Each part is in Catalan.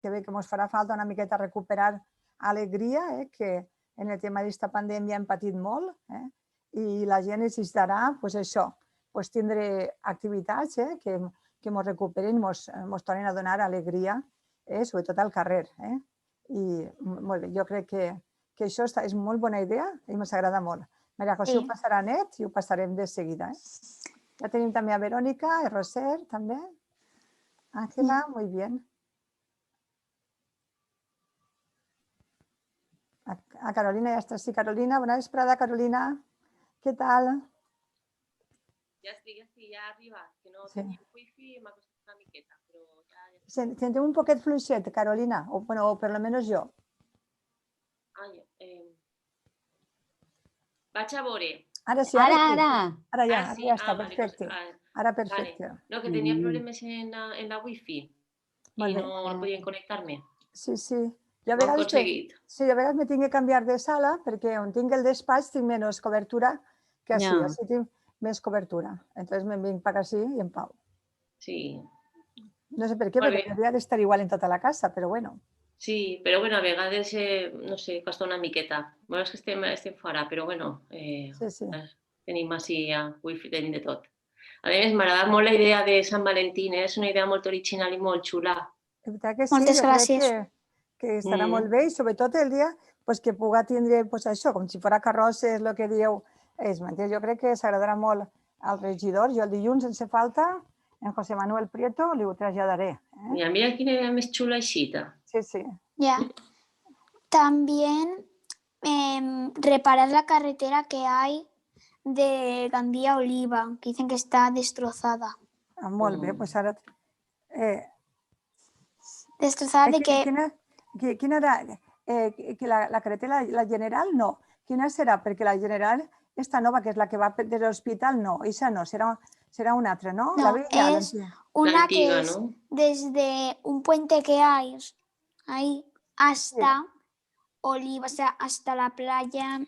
que bé que ens farà falta una miqueta recuperar alegria, que en el tema d'esta pandèmia hem patit molt, i la gent necessitarà això, tindre activitats que ens recuperin, ens tornin a donar alegria, sobretot al carrer. I molt bé, jo crec que això és molt bona idea i ens agrada molt. Maria José ho passarà net i ho passarem de seguida. Ja tenim també a Verónica, a Roser també. Ángela, muy bien. A Carolina ja està. Sí, Carolina, bona vesprada, Carolina. Què tal? Ja estic, ja ha arribat, que no tenia wifi i m'ha costat una miqueta, però ja... Sentem un poquet fluixet, Carolina, o per lo menos jo. Vaig a veure. Ara sí, ara ja està, perfecte. Ara perfecte. No, que tenia problemes en la wifi i no podien connectar-me. Sí. Ho hem aconseguit. Sí, a vegades me tinc que canviar de sala perquè on tinc el despatx tinc menys cobertura que així tinc més cobertura. Entonces me'n vinc per així i en pau. Sí. No sé per què, perquè hauria d'estar igual en tota la casa, però bueno. Sí, però bueno, a vegades, no sé, costa una miqueta. Bueno, és que estem fora, però bueno, tenim així wifi, tenim de tot. A més, m'agrada molt la idea de Sant Valentí, és una idea molt original i molt xula. De veritat que sí, jo crec que estarà molt bé i sobretot el dia que pugui tindre això, com si fos carrosses, el que dieu, jo crec que s'agradarà molt al regidor. Jo el dilluns, sense falta, en José Manuel Prieto li ho traslladaré. Mira quina idea més xula aixita. Sí. Ya. También reparar la carretera que hay de Gandía a Oliva, que dicen que está destrozada. Molt bé, doncs ara... Destrozada de que... Quina era? La carretera, la general, no. Quina serà? Perquè la general, esta nova, que és la que va de l'hospital, no. Eixa no, será una altra, ¿no? No, es una que es desde un puente que hay ahí hasta Oliva, o sea, hasta la playa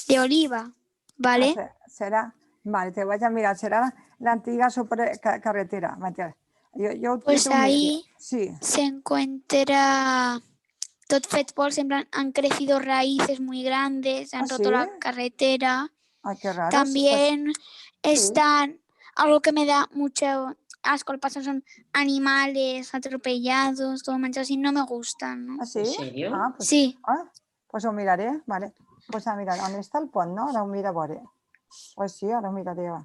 de Oliva, ¿vale? Será, vale, te voy a mirar, será la antigua carretera. Pues ahí se encuentra tot fet pols, en plan, han crecido raíces muy grandes, han roto la carretera. Ay, qué raro. También están, algo que me da mucho asco, pasan son animales atropellados, todo manchado así, no me gustan, ¿no? ¿Ah, sí? ¿En serio? Sí. Pues ho miraré, vale. Pues a mirar, on està el pont, no? Ara ho mira a veure. Pues sí, ara ho miraré, va.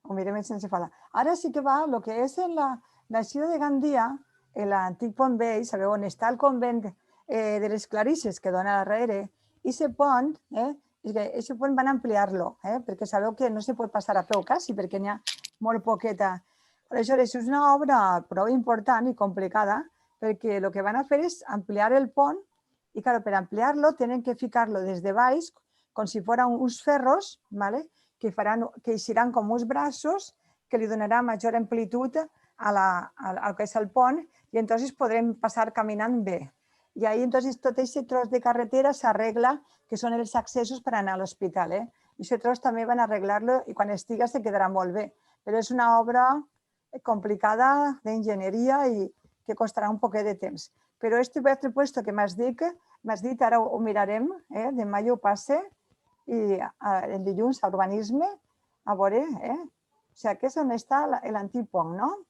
Ho mirem sense falta. Ara sí que va, el que és en l'eixida de Gandia, l'antic pont vell, sabeu on està el convent de les Clarisses, que dona darrere, i aquest pont, aquest pont van ampliar-lo, perquè sabeu que no se pot passar a peu quasi, perquè n'hi ha molt poqueta. Aleshores, és una obra prou important i complicada, perquè el que van a fer és ampliar el pont i, clar, per ampliar-lo tenen que ficar-lo des de baix, com si fossin uns ferros, que eixiran com uns braços que li donarà major amplitud al que és el pont i entonces podrem passar caminant bé. I ahí entonces tot aquest tros de carretera s'arregla, que són els accessos per anar a l'hospital. I aquest tros també van arreglar-lo i quan estiga se quedarà molt bé. Però és una obra complicada d'enginyeria i que costarà un poquet de temps. Però aquest altre puesto que m'has dit, ara ho mirarem, demà jo ho passe, i el dilluns a urbanisme, a veure, o sigui, que és on està l'antic pont, no?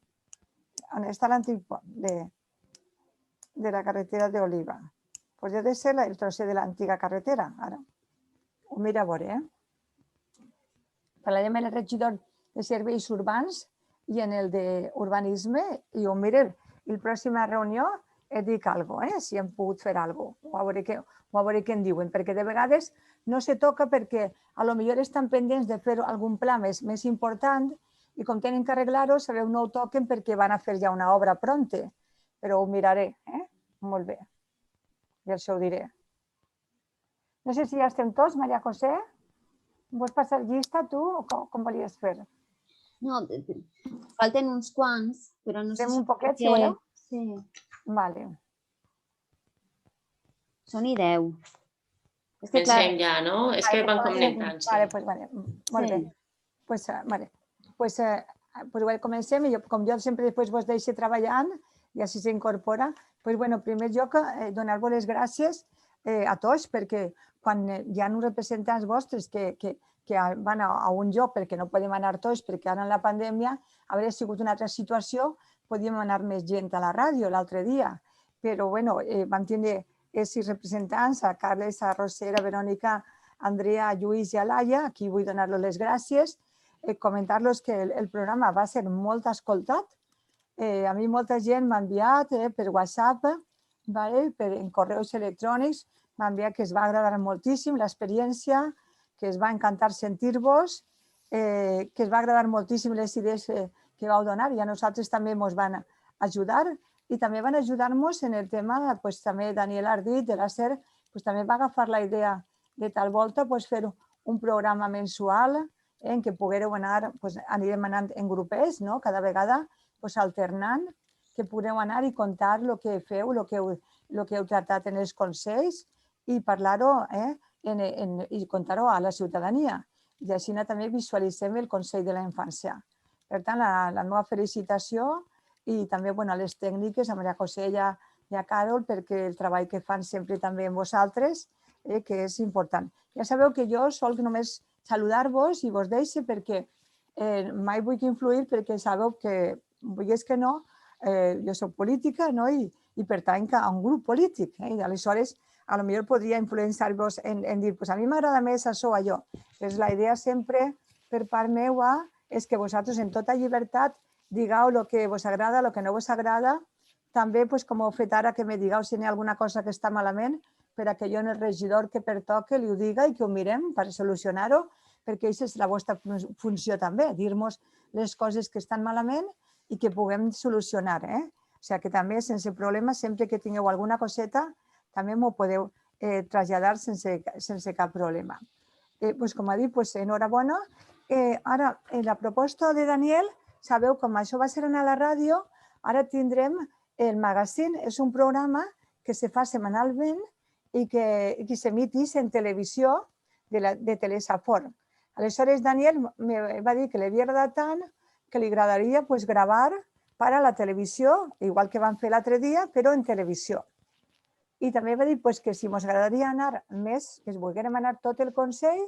On està l'antic pont de la carretera d'Oliva. Pues deu ser el trosset de l'antiga carretera, ara. Ho mira a veure, Parlarem amb el regidor de serveis urbans i en el d'urbanisme i ho mirem. I la pròxima reunió et dic alguna cosa, si hem pogut fer alguna cosa, o a veure què en diuen, perquè de vegades no se toca perquè potser estan pendents de fer algun pla més important i com tenen que arreglar-ho, sabeu, no ho toquen perquè van a fer ja una obra pronta, però ho miraré, molt bé, i això ho diré. No sé si ja estem tots, Maria José, vols passar llista tu o com volies fer? No, falten uns quants, però no sé si... Fem un poquet, si voleu? Sí. Vale. Són 10. Pensem ja, no? És que van connectant-se. Vale, molt bé. Pues comencem i com jo sempre després vos deixo treballant i així s'incorpora, Pues, bueno, en primer lloc, donar-vos les gràcies a tots, perquè quan hi ha uns representants vostres que van a un lloc perquè no podem anar tots, perquè ara en la pandèmia hauria sigut una altra situació, podíem anar més gent a la ràdio l'altre dia, però bueno, vam tindre 6 representants, a Carles, a Roser, a Verònica, a Andrea, a Lluís i a Laia, aquí vull donar-los les gràcies, comentar-los que el programa va ser molt escoltat, a mi molta gent m'ha enviat per WhatsApp, en correus electrònics, m'ha enviat que es va agradar moltíssim l'experiència, que es va encantar sentir-vos, que es va agradar moltíssim les idees que vau donar i a nosaltres també ens van ajudar i també van ajudar-nos en el tema, també Daniel Ardit de la SER, també va agafar la idea de tal volta fer un programa mensual en què poguéreu anar, anirem anant en grupets, cada vegada alternant, que podeu anar i contar el que feu, el que heu tractat en els consells i parlar-ho i contar-ho a la ciutadania. I així també visualitzem el Consell de la Infància. Per tant, la meva felicitació i també a les tècniques, a Maria José i a Carol, perquè el treball que fan sempre també amb vosaltres, que és important. Ja sabeu que jo solc només saludar-vos i vos deixo perquè mai vull influir perquè sabeu que, vulguis que no, jo soc política i pertanc a un grup polític. I aleshores, potser podria influenciar-vos en dir, a mi m'agrada més això o allò. La idea sempre, per part meva, és que vosaltres en tota llibertat digueu el que vos agrada, el que no vos agrada. També, com heu fet ara, que me digueu si hi ha alguna cosa que està malament, per a que jo en el regidor que pertoque li ho diga i que ho mirem per solucionar-ho, perquè aquesta és la vostra funció també, dir-nos les coses que estan malament i que puguem solucionar. O sigui que també, sense problema, sempre que tingueu alguna coseta, també m'ho podeu traslladar sense cap problema. Com ha dit, enhorabona. Ara, en la proposta de Daniel, sabeu, com això va ser a la ràdio, ara tindrem el magazín. És un programa que se fa setmanalment i que s'emitís en televisió de Telesafor. Aleshores, Daniel me va dir que li havia agradat tant que li agradaria gravar per a la televisió, igual que vam fer l'altre dia, però en televisió. I també va dir que si ens agradaria anar més, que es volguérem anar tot el Consell,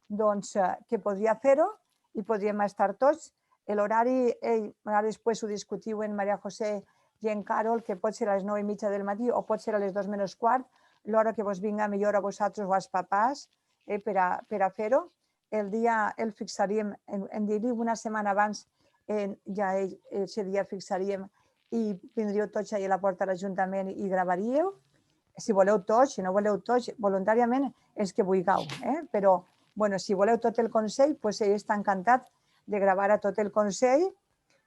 doncs que podria fer-ho i podríem estar tots. L'horari, ara després ho discutiu en Maria José i en Carol, que pot ser a les 9:30 del matí o pot ser a les 2:15, l'hora que vos vinga millor a vosaltres o als papàs per a fer-ho. El dia el fixaríem, en dir-li una setmana abans, ja aquest dia fixaríem i vindríeu tots allà a la porta de l'Ajuntament i gravaríeu. Si voleu tots, si no voleu tots, voluntàriament és que vulgueu. Però, si voleu tot el Consell, ell està encantat de gravar a tot el Consell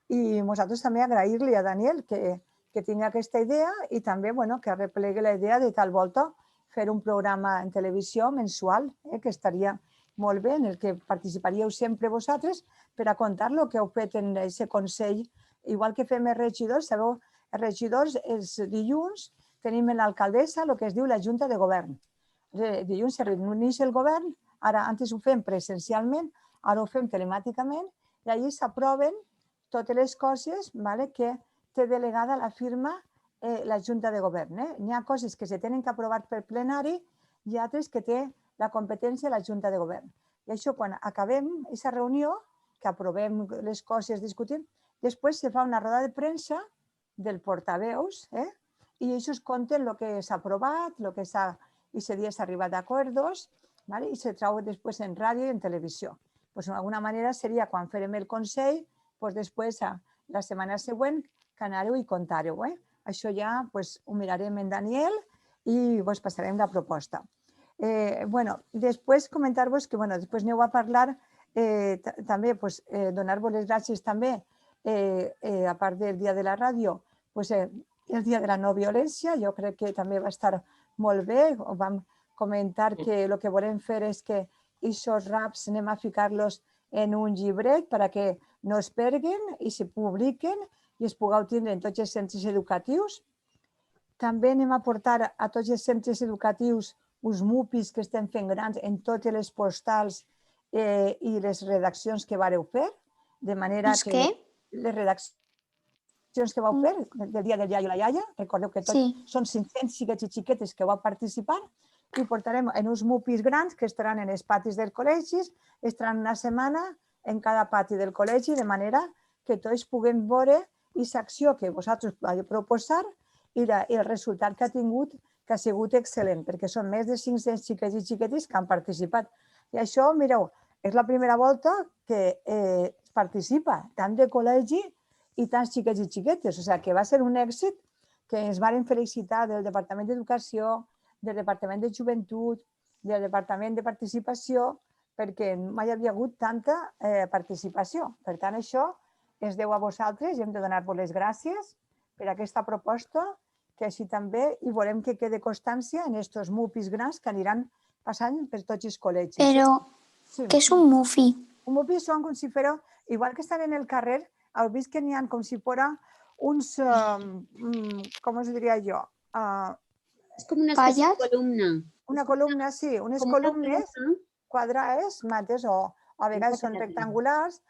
i nosaltres també agrair-li a Daniel que tingui aquesta idea i també que arreplegui la idea de tal volta fer un programa en televisió mensual, que estaria molt bé, en el que participaríeu sempre vosaltres per a contar el que heu fet en aquest Consell. Igual que fem els regidors, sabeu, els regidors els dilluns tenim l'alcaldessa, el que es diu la Junta de Govern. Dilluns se reuneix el govern, ara antes ho fem presencialment, ara ho fem telemàticament, i allà s'aproven totes les coses que té delegada la firma la Junta de Govern. Hi ha coses que se tenen que aprovar per plenari i altres que té la competència de la Junta de Govern. I això, quan acabem aquesta reunió, que aprovem les coses, discutim, després se fa una roda de premsa del portaveus i ells conten el que s'ha aprovat, el que aquest dia s'ha arribat a acords i se trau després en ràdio i en televisió. D'alguna manera seria quan farem el Consell, després la setmana següent que anàreu i contareu. Això ja ho mirarem en Daniel i vos passarem la proposta. Després comentar-vos que després aneu a parlar també, donar-vos les gràcies també, a part del dia de la ràdio, el dia de la no violència, jo crec que també va estar molt bé. Vam comentar que el que volem fer és que aquests raps anem a ficar-los en un llibret perquè no es perguen i se publiquen i es pugueu tindre en tots els centres educatius. També anem a portar a tots els centres educatius uns mupis que estem fent grans en totes les postals i les redaccions que vareu fer, de manera que les redaccions que vau fer del dia del iaio i la iaia. Recordeu que tots són 500 xiquets i xiquetes que vau participar i ho portarem en uns mupis grans que estaran en els patis dels col·legis, estaran una setmana en cada pati del col·legi, de manera que tots puguem veure aquesta acció que vosaltres vau proposar i el resultat que ha tingut, que ha sigut excel·lent, perquè són més de 500 xiquets i xiquetes que han participat. I això, mireu, és la primera volta que participa tant de col·legi i tants xiquets i xiquetes. O sigui, que va ser un èxit que ens varen felicitar del Departament d'Educació, del Departament de Joventut, del Departament de Participació, perquè mai havia hagut tanta participació. Per tant, això es deu a vosaltres i hem de donar-vos les gràcies per aquesta proposta, que així també hi volem que quede constància en aquests mupis grans que aniran passant per tots els col·legis. Però, què és un mufi? Un mufi són com si fos, igual que estan en el carrer, heu vist que n'hi ha com si fos uns, com us diria jo? És com una espècie de columna. Una columna, sí, unes columnes quadrades, o a vegades són rectangulars,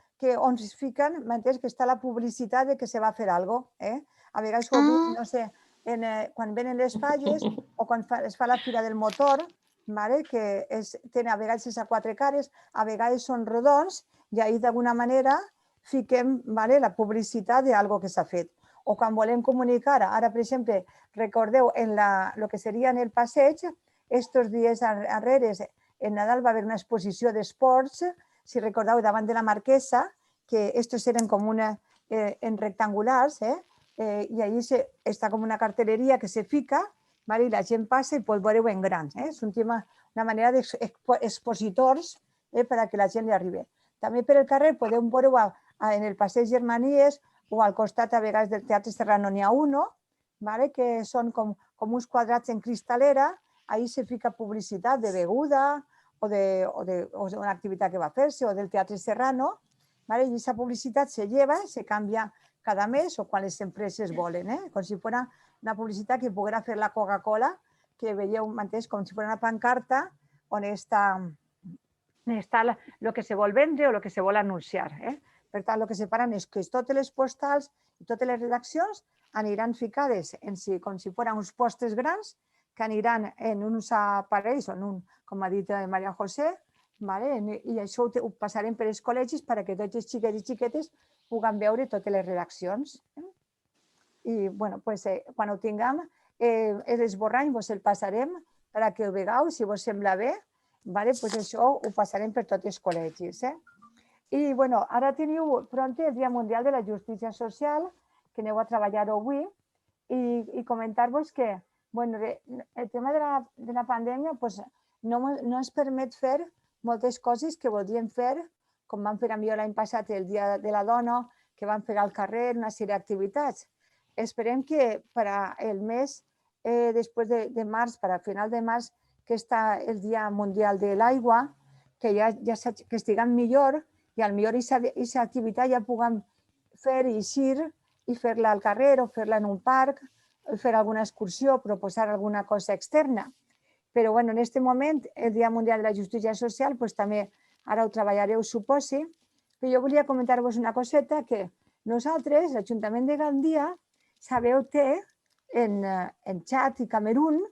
on es fiquen, que està la publicitat de que se va fer alguna cosa. A vegades, no sé, quan venen les falles o quan es fa la fira del motor, que tenen a vegades a 4 cares, a vegades són rodons i ahir d'alguna manera fiquem la publicitat d'algo que s'ha fet. O quan volem comunicar, ara per exemple, recordeu en el que seria en el passeig, estos dies darrere, en Nadal va haver una exposició d'esports, si recordeu, davant de la Marquesa, que estos eren com en rectangulars, i allí està com una cartelleria que se fica, i la gent passa i pot veure-ho en grans. És una manera d'expositors perquè la gent hi arribi. També per el carrer podeu veure-ho en el passeig Germanies o al costat a vegades del Teatre Serrano n'hi ha un, que són com uns quadrats en cristalera, ahí se fica publicitat de beguda o d'una activitat que va fer-se o del Teatre Serrano, i aquesta publicitat se lleva, se canvia cada mes o quan les empreses volen, com si fos una publicitat que poguera fer la Coca-Cola, que veieu com si fos una pancarta on està el que se vol vendre o el que se vol anunciar. Per tant, el que separen és que totes les postals i totes les redaccions aniran ficades com si fossin uns postes grans que aniran en uns aparells, com ha dit Maria José, i això ho passarem per els col·legis perquè tots els xiquets i xiquetes puguen veure totes les redaccions. I quan ho tinguem, l'esborrany vos el passarem perquè ho vegeu, si vos sembla bé, això ho passarem per tots els col·legis. I ara teniu pront el Dia Mundial de la Justícia Social, que aneu a treballar avui, i comentar-vos que el tema de la pandèmia no ens permet fer moltes coses que voldríem fer, com vam fer l'any passat el Dia de la Dona, que vam fer al carrer, una sèrie d'activitats. Esperem que per al mes després de març, per al final de març, que està el Dia Mundial de l'Aigua, que estiguem millor i potser aquesta activitat ja puguem fer i eixir i fer-la al carrer o fer-la en un parc, fer alguna excursió, proposar alguna cosa externa. Però en aquest moment, el Dia Mundial de la Justícia Social, també ara ho treballareu, suposi, però jo volia comentar-vos una coseta que nosaltres, l'Ajuntament de Gandia, sabeu, té en Txad i Camerún,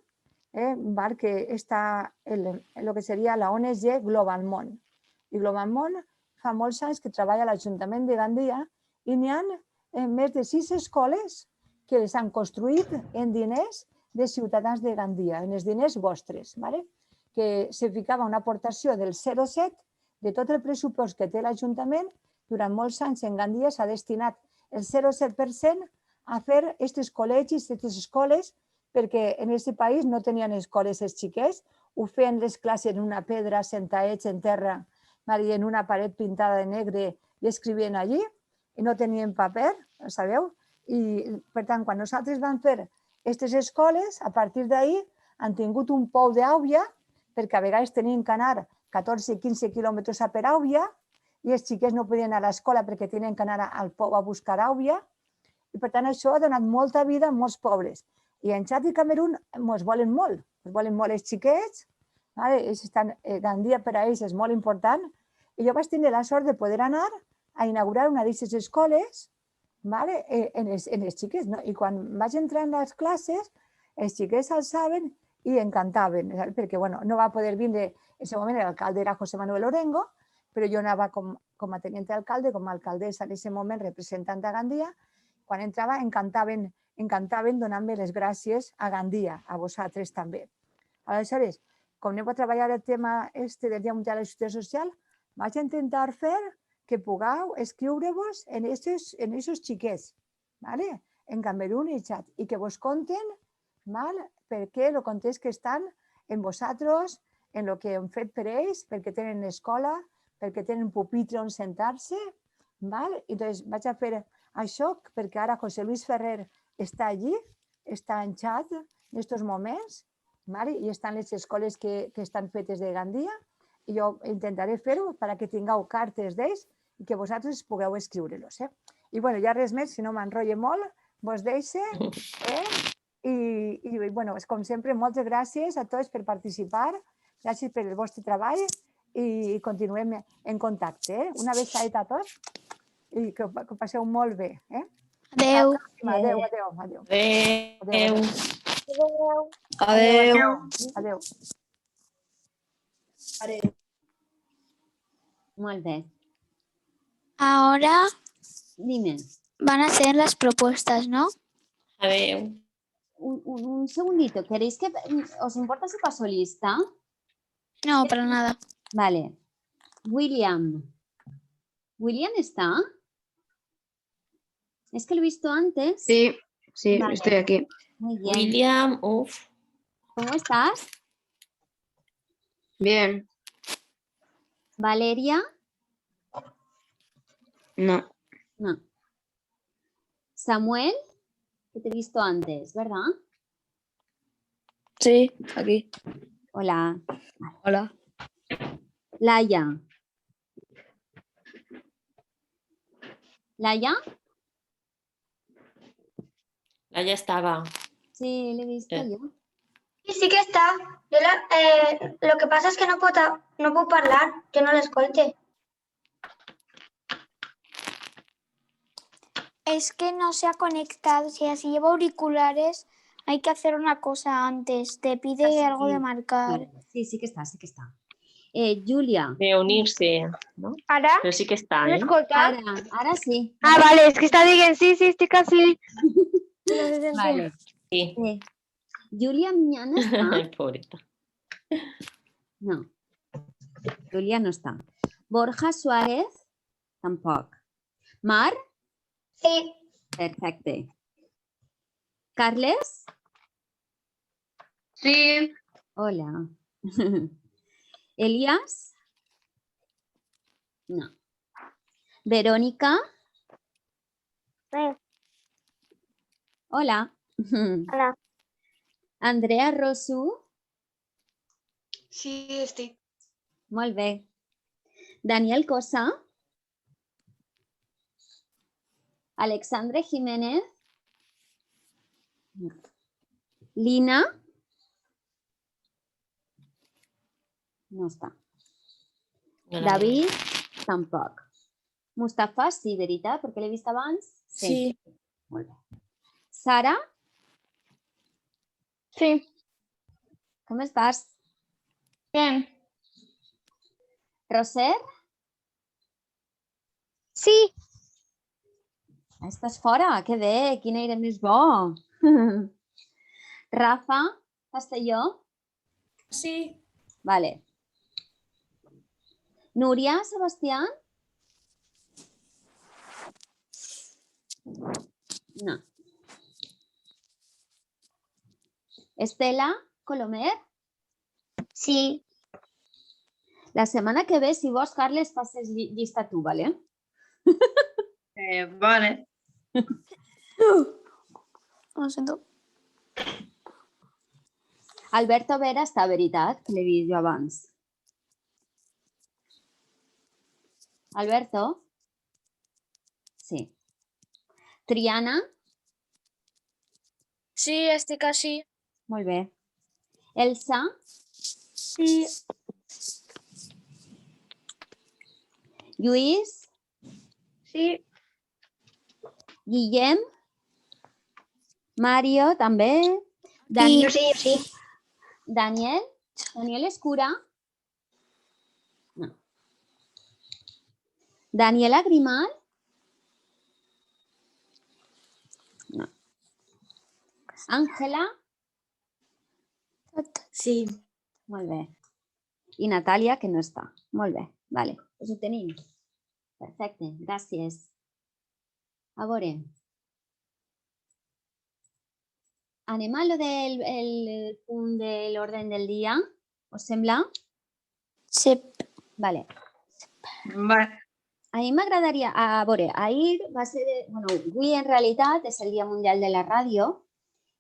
que està el que seria la ONG Global Món. I Global Món fa molts anys que treballa a l'Ajuntament de Gandia i n'hi ha més de 6 escoles que les han construït en diners de ciutadans de Gandia, en els diners vostres, que se ficava una aportació del 0,7 de tot el pressupost que té l'Ajuntament. Durant molts anys en Gandia s'ha destinat el 0,7% a fer aquests col·legis, aquestes escoles, perquè en aquest país no tenien escoles els xiquets, ho feien les classes en una pedra, sentaets en terra, i en una paret pintada de negre i escrivien allí, i no tenien paper, sabeu? I, per tant, quan nosaltres vam fer aquestes escoles, a partir d'ahir han tingut un pou d'àvia, perquè a vegades tenien que anar 14-15 quilòmetres a per àvia, i els xiquets no podien anar a l'escola perquè tenien que anar al pou a buscar àvia, i per tant això ha donat molta vida a molts pobles. I en Txad i Camerún ens volen molt els xiquets, Gandia per a ells és molt important, i jo vaig tenir la sort de poder anar a inaugurar una d'aquestes escoles vale? En els xiquets, no? I quan vaig entrar en les classes, els xiquets alçaven i encantaven, perquè bueno, no va poder vindre, en aquest moment l'alcalde era José Manuel Orengo, però jo anava com a tenint d'alcalde, com a alcaldessa en aquest moment representant a Gandia. Quan entrava encantaven donant-me les gràcies a Gandia, a vosaltres també. Aleshores, com anem a treballar el tema del Dia Mundial de la Justícia Social, vaig intentar fer que pugueu escriure-vos en aquests xiquets, ¿vale? En Camerún i Txad, i que vos conten perquè el context que estan en vosaltres, en el que hem fet per ells, perquè tenen escola, perquè tenen pupitre on sentar-se. I doncs vaig a fer això perquè ara José Luis Ferrer està allí, està en Txad en aquests moments, i estan les escoles que estan fetes de Gandia, i jo intentaré fer-ho perquè tingueu cartes d'ells i que vosaltres pugueu escriure-los. I bueno, ja res més, si no m'enrotllo molt, vos deixo. I com sempre, moltes gràcies a tots per participar, gràcies per el vostre treball i continuem en contacte. Una abraçada a tots i que ho passeu molt bé. Adéu. Adéu, adéu. Adéu. Adéu. Adéu. Molt bé. Ahora Dime. van a ser las propuestas, ¿no? Adéu. Un segundito. ¿Queréis que os importa si paso lista? No, para nada. Vale. William. ¿William está? Es que lo he visto antes. Sí, Vale. estoy aquí. Muy bien. William, uff. ¿Cómo estás? Bien. Valeria. No. No. Samuel, que te he visto antes, ¿verdad? Sí, aquí. Hola. Hola. Laia. ¿Laia? Laia estava. Sí, l'he vist jo. Sí que està. Lo que passa és que no puc parlar, jo no l'escolte. Es que no se ha conectado. Si así lleva auriculares, hay que hacer una cosa antes. Te pide Sí. algo de marcar. Sí, sí que està, sí que està. Júlia. De unir-se, no? Ara? Però sí que està, No eh? escolta? Ara sí. Ah, vale, és que està dient sí, estic així. Vale. Sí. Júlia Miñana està? Ai, pobreta. No. Júlia no està. Borja Suárez? Tampoc. Mar? Sí. Perfecte. Carles? Sí. Hola. Elías? No. Verónica? Sí. Hola. Hola. Andrea Rosu? Sí, estic. Molt bé. Daniel Cosa? Alexandre Jiménez? No. Lina? No està. No la David? Tampoc. Mustafa, sí, veritat? Perquè l'he vist abans? Sí. Molt bé. Sara? Sí. Com estàs? Bien. Roser? Sí. Estàs fora? Que bé, quin aire més bo. Rafa? Castelló? Sí. Vale. Núria, Sebastián? No. Estela, Colomer? Sí. La setmana que ve, si vols, Carles, passes llista tu, ¿vale? Vale. Lo siento. Alberto Vera està, veritat, que l'he vist jo abans. Alberto? Sí. Triana? Sí, estic així. Molt bé. Elsa? Sí. Lluís? Sí. Guillem? Mario, també? Jo sí. Daniel? Daniel Escura? No. Daniela Grimal? No. Àngela? Sí. Molt bé. I Natàlia, que no està. Molt bé, vale. Pues ho tenim. Perfecte, gràcies. A veure. Anem a lo del punt de l'ordre del dia. Us sembla? Sí. Vale. Vale. A mi m'agradaria, a veure, ahir va ser, avui en realitat és el Dia Mundial de la Ràdio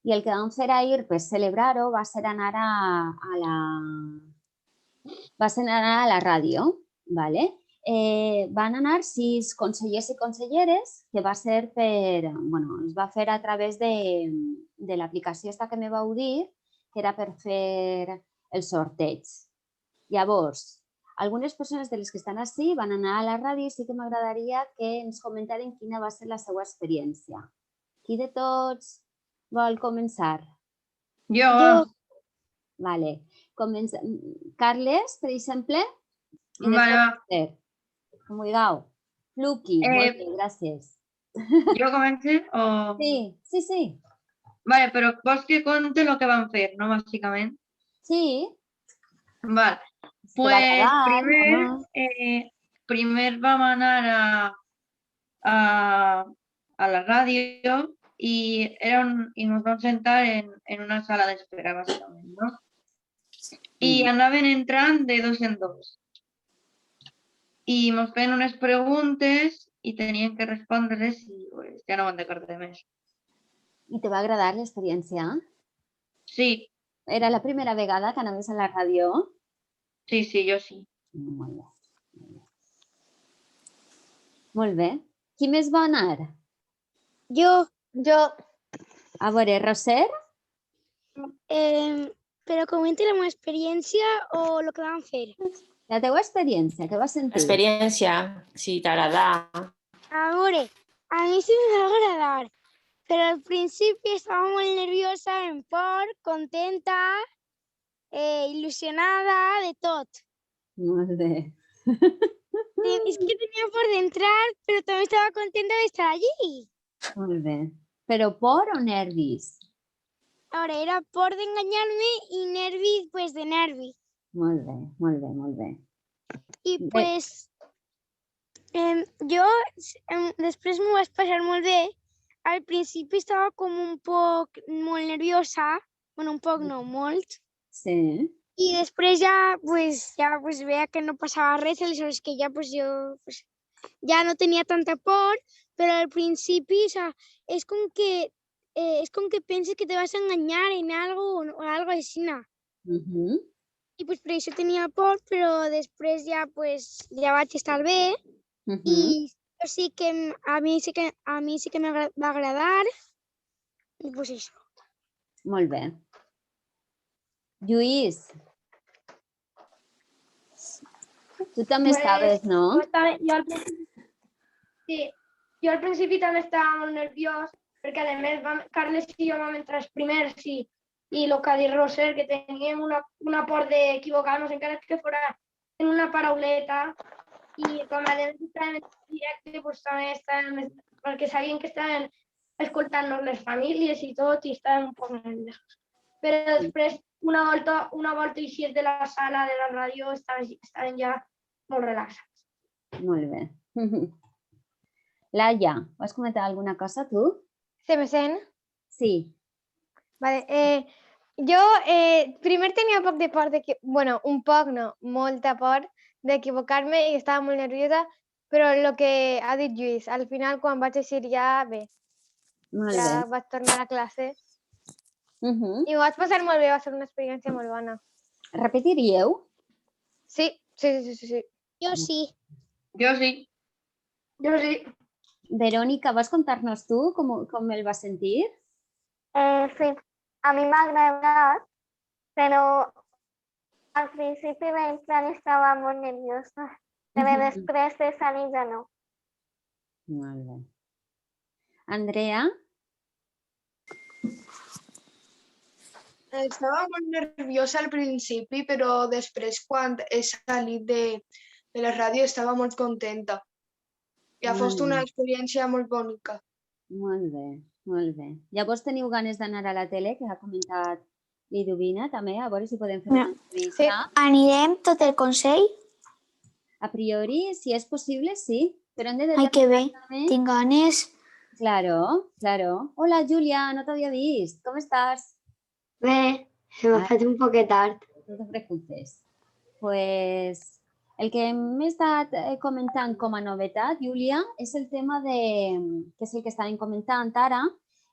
i el que vam fer ahir per celebrar-ho va ser anar a la ràdio, ¿vale? Van anar 6 consellers i conselleres que va ser es va fer a través de l'aplicació esta que me vau dir, que era per fer el sorteig. Llavors, algunes persones de les que estan ací van anar a la ràdio i sí que m'agradaria que ens comentaren quina va ser la seva experiència. Qui de tots vol començar? Jo. Vale. Carles, per exemple? Vale, va. Com vulgueu. Luqui, molt bé, gràcies. Jo començo o...? Sí. Vale, però vols que conte el que vam fer, no? Bàsicament. Sí. Vale. Pues primer vam anar a la ràdio i ens vam sentar en una sala d'espera, bàsicament, no? I anaven entrant de dos en dos. I ens feien unes preguntes i tenien que respondre-les i ja no me'n recordo més. I te va agradar l'experiència? Sí. Era la primera vegada que anaves a la ràdio? Sí, jo sí. Molt bé. Molt bé. Qui més va anar? Jo. A veure, Roser? Però comenta la meva experiència o el que vam fer? La teva experiència, què vas sentir? Experiència, si t'agrada. A veure, a mi sí me va agradar, però al principi estava molt nerviosa, amb por, contenta, il·lusionada, de tot. Molt bé. És que tenia por d'entrar, però també estava contenta d'estar allí. Molt bé. Però por o nervis? A veure, era por d'enganyar-me i nervis, pues, de nervis. Molt bé. I, pues, jo després m'ho vaig passar molt bé. Al principi estava com un poc molt nerviosa. Bueno, un poc no, molt. Sí. I després ja veia que no passava res, aleshores que ja jo ja no tenia tanta por, però al principi, o sea, és com que penses que te vas a enganyar en algo o algo així. I pues per això tenia por, però després ja vaig estar bé i sí que a mi sí que me va agradar i pues això. Molt bé. Lluís, tu també estaves, no? Jo al principi també estava molt nerviós perquè a més Carles i jo vam entrar els primers i el que ha dit Roser, que teníem una por d'equivocar-nos encara que fos en una parauleta i com a més estàvem en directe doncs també estàvem, perquè sabien que estaven escoltant-nos les famílies i tot i estàvem un poc nerviosos. Però després, una volta eixies de la sala de la ràdio, estaven ja molt relaxats. Molt bé. Laia, vols comentar alguna cosa, tu? ¿Se me sent? Sí. Vale. Jo primer tenia un poc de por, un poc no, molta por d'equivocar-me i estava molt nerviosa, però el que ha dit Lluís, al final quan vaig eixir ja bé. Ja vaig tornar a classe. I m'ho vaig passar molt bé, va ser una experiència molt bona. Repetiríeu? Sí. Jo sí. Jo sí. Verònica, vols contar-nos tu com el vas sentir? Sí, a mi m'ha agradat, però al principi d'entrar estava molt nerviosa, però després de salir ja no. Molt bé. Andrea? Estava molt nerviosa al principi, però després quan he salit de la ràdio estava molt contenta. I ha estat una experiència molt bonica. Molt bé, molt bé. Llavors teniu ganes d'anar a la tele, que ha comentat Liduvina també, a veure si podem fer una entrevista. Anirem tot el consell? A priori, si és possible, sí. Però hem de Ai, que bé, també... tinc ganes. Claro, claro. Hola, Julia, no t'havia vist. Com estàs? Bé, se m'ha fet un poquet tard. No te preocupes. Pues el que hem estat comentant com a novetat, Júlia, és el tema de, que és el que estàvem comentant ara,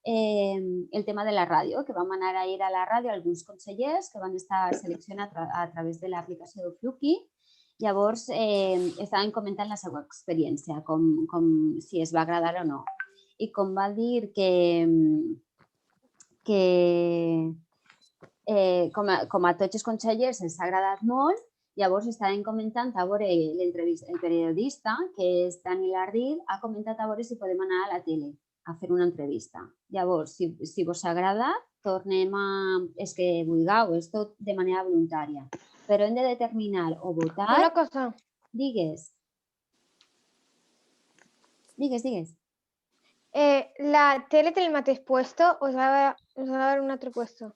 el tema de la ràdio, que vam anar ahir a la ràdio alguns consellers que van estar seleccionats a través de l'aplicació de Fluky. Llavors, estàvem comentant la seva experiència, com si es va agradar o no. I com va dir que com a tots els consellers ens ha agradat molt, llavors estàvem comentant a veure el periodista, que és Dani Ardil, ha comentat a veure si podem anar a la tele a fer una entrevista. Llavors, si vos agrada, tornem a... És que vulgueu, és tot de manera voluntària. Però hem de determinar o votar... Una cosa. Digues. Digues. ¿La tele tiene el mateix puesto o os va a dar un altre puesto?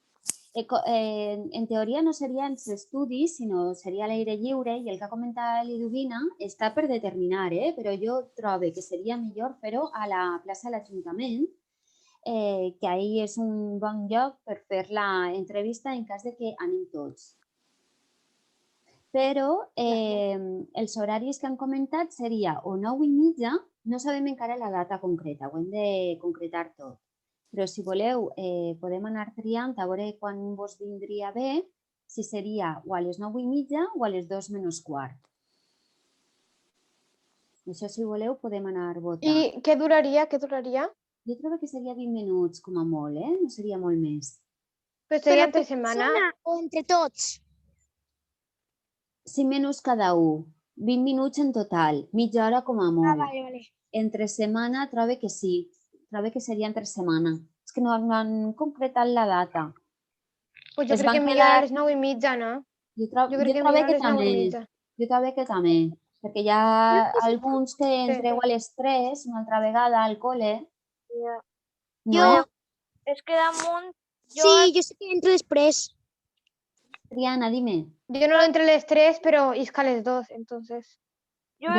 En teoria no seria els estudis, sinó seria a l'aire lliure, i el que ha comentat l'Iduvina està per determinar, però jo trobo que seria millor fer-ho a la plaça de l'Ajuntament, que ahir és un bon lloc per fer l'entrevista en cas de que anem tots. Però els horaris que han comentat seria o 9:30, no sabem encara la data concreta, ho hem de concretar tot. Però si voleu, podem anar triant a veure quan vos vindria bé, si seria o a les 9:30 o a les 2:15. Això, si voleu, podem anar votant. I què duraria? Jo trobo que seria 20 minuts, com a molt, no seria molt més. Però seria entre setmana? O entre tots? 5 minuts cada un. 20 minuts en total, mitja hora com a molt. Vale. Entre setmana trobo que sí. Trobo que seria entre setmana. És que no han concretat la data. Pues jo crec que millor a les 9:30, no? Jo trobo que també. Perquè hi ha alguns que entreu a les 3, una altra vegada al col·le. Jo, és que damunt... Sí, jo sé que entro després. Triana, dime. Yo no entro a las 3, pero Isca a las 2, entonces. Jo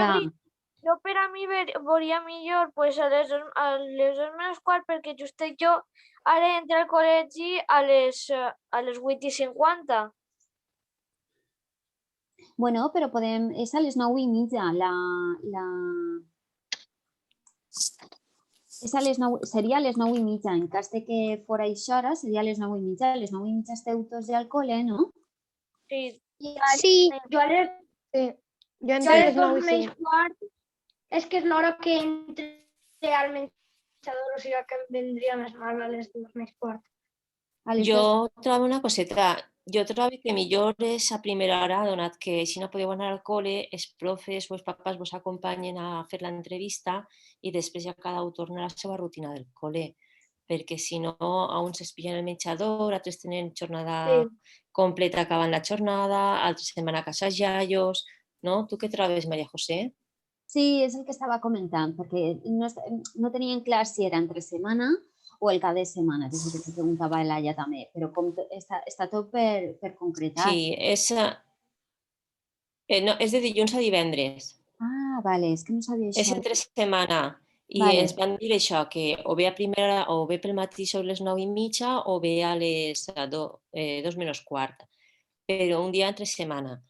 per a mi veuria millor pues, a les 2:15 perquè justet jo ara entro al col·legi a les 8:50. Bueno, però podem... És a les 9:30. Seria a les 9:30. En cas de que fora aquesta hora, seria a les 9:30. A les 9:30 esteu tots ja al col·le, no? Sí. Jo a les 2:15 és que és l'hora que entre al menjador, o sigui que em vendria més mal a les 2:15. Jo trobo una coseta. Jo trobo que millor és a primera hora, donat que si no podeu anar al col·le, els profes o els papàs vos acompanyen a fer l'entrevista i després ja cada un torna a la seva rutina del col·le. Perquè si no, a uns es pillen el menjador, altres tenen jornada completa acabant la jornada, altres se'n van a casa iaios, no? Tu què trobes, Maria José? Sí, és el que estava comentant, perquè no tenien clar si era entre setmana o el cap de setmana, que és el que preguntava l'Aia també, però com està tot per concretar. Sí, és de dilluns a divendres. Ah, vale, és que no sabia això. És entre setmana. I ens van dir això, que o bé a primera hora, o bé pel matí sobre les 9:30 o bé a les 2:15. Però un dia entre setmana.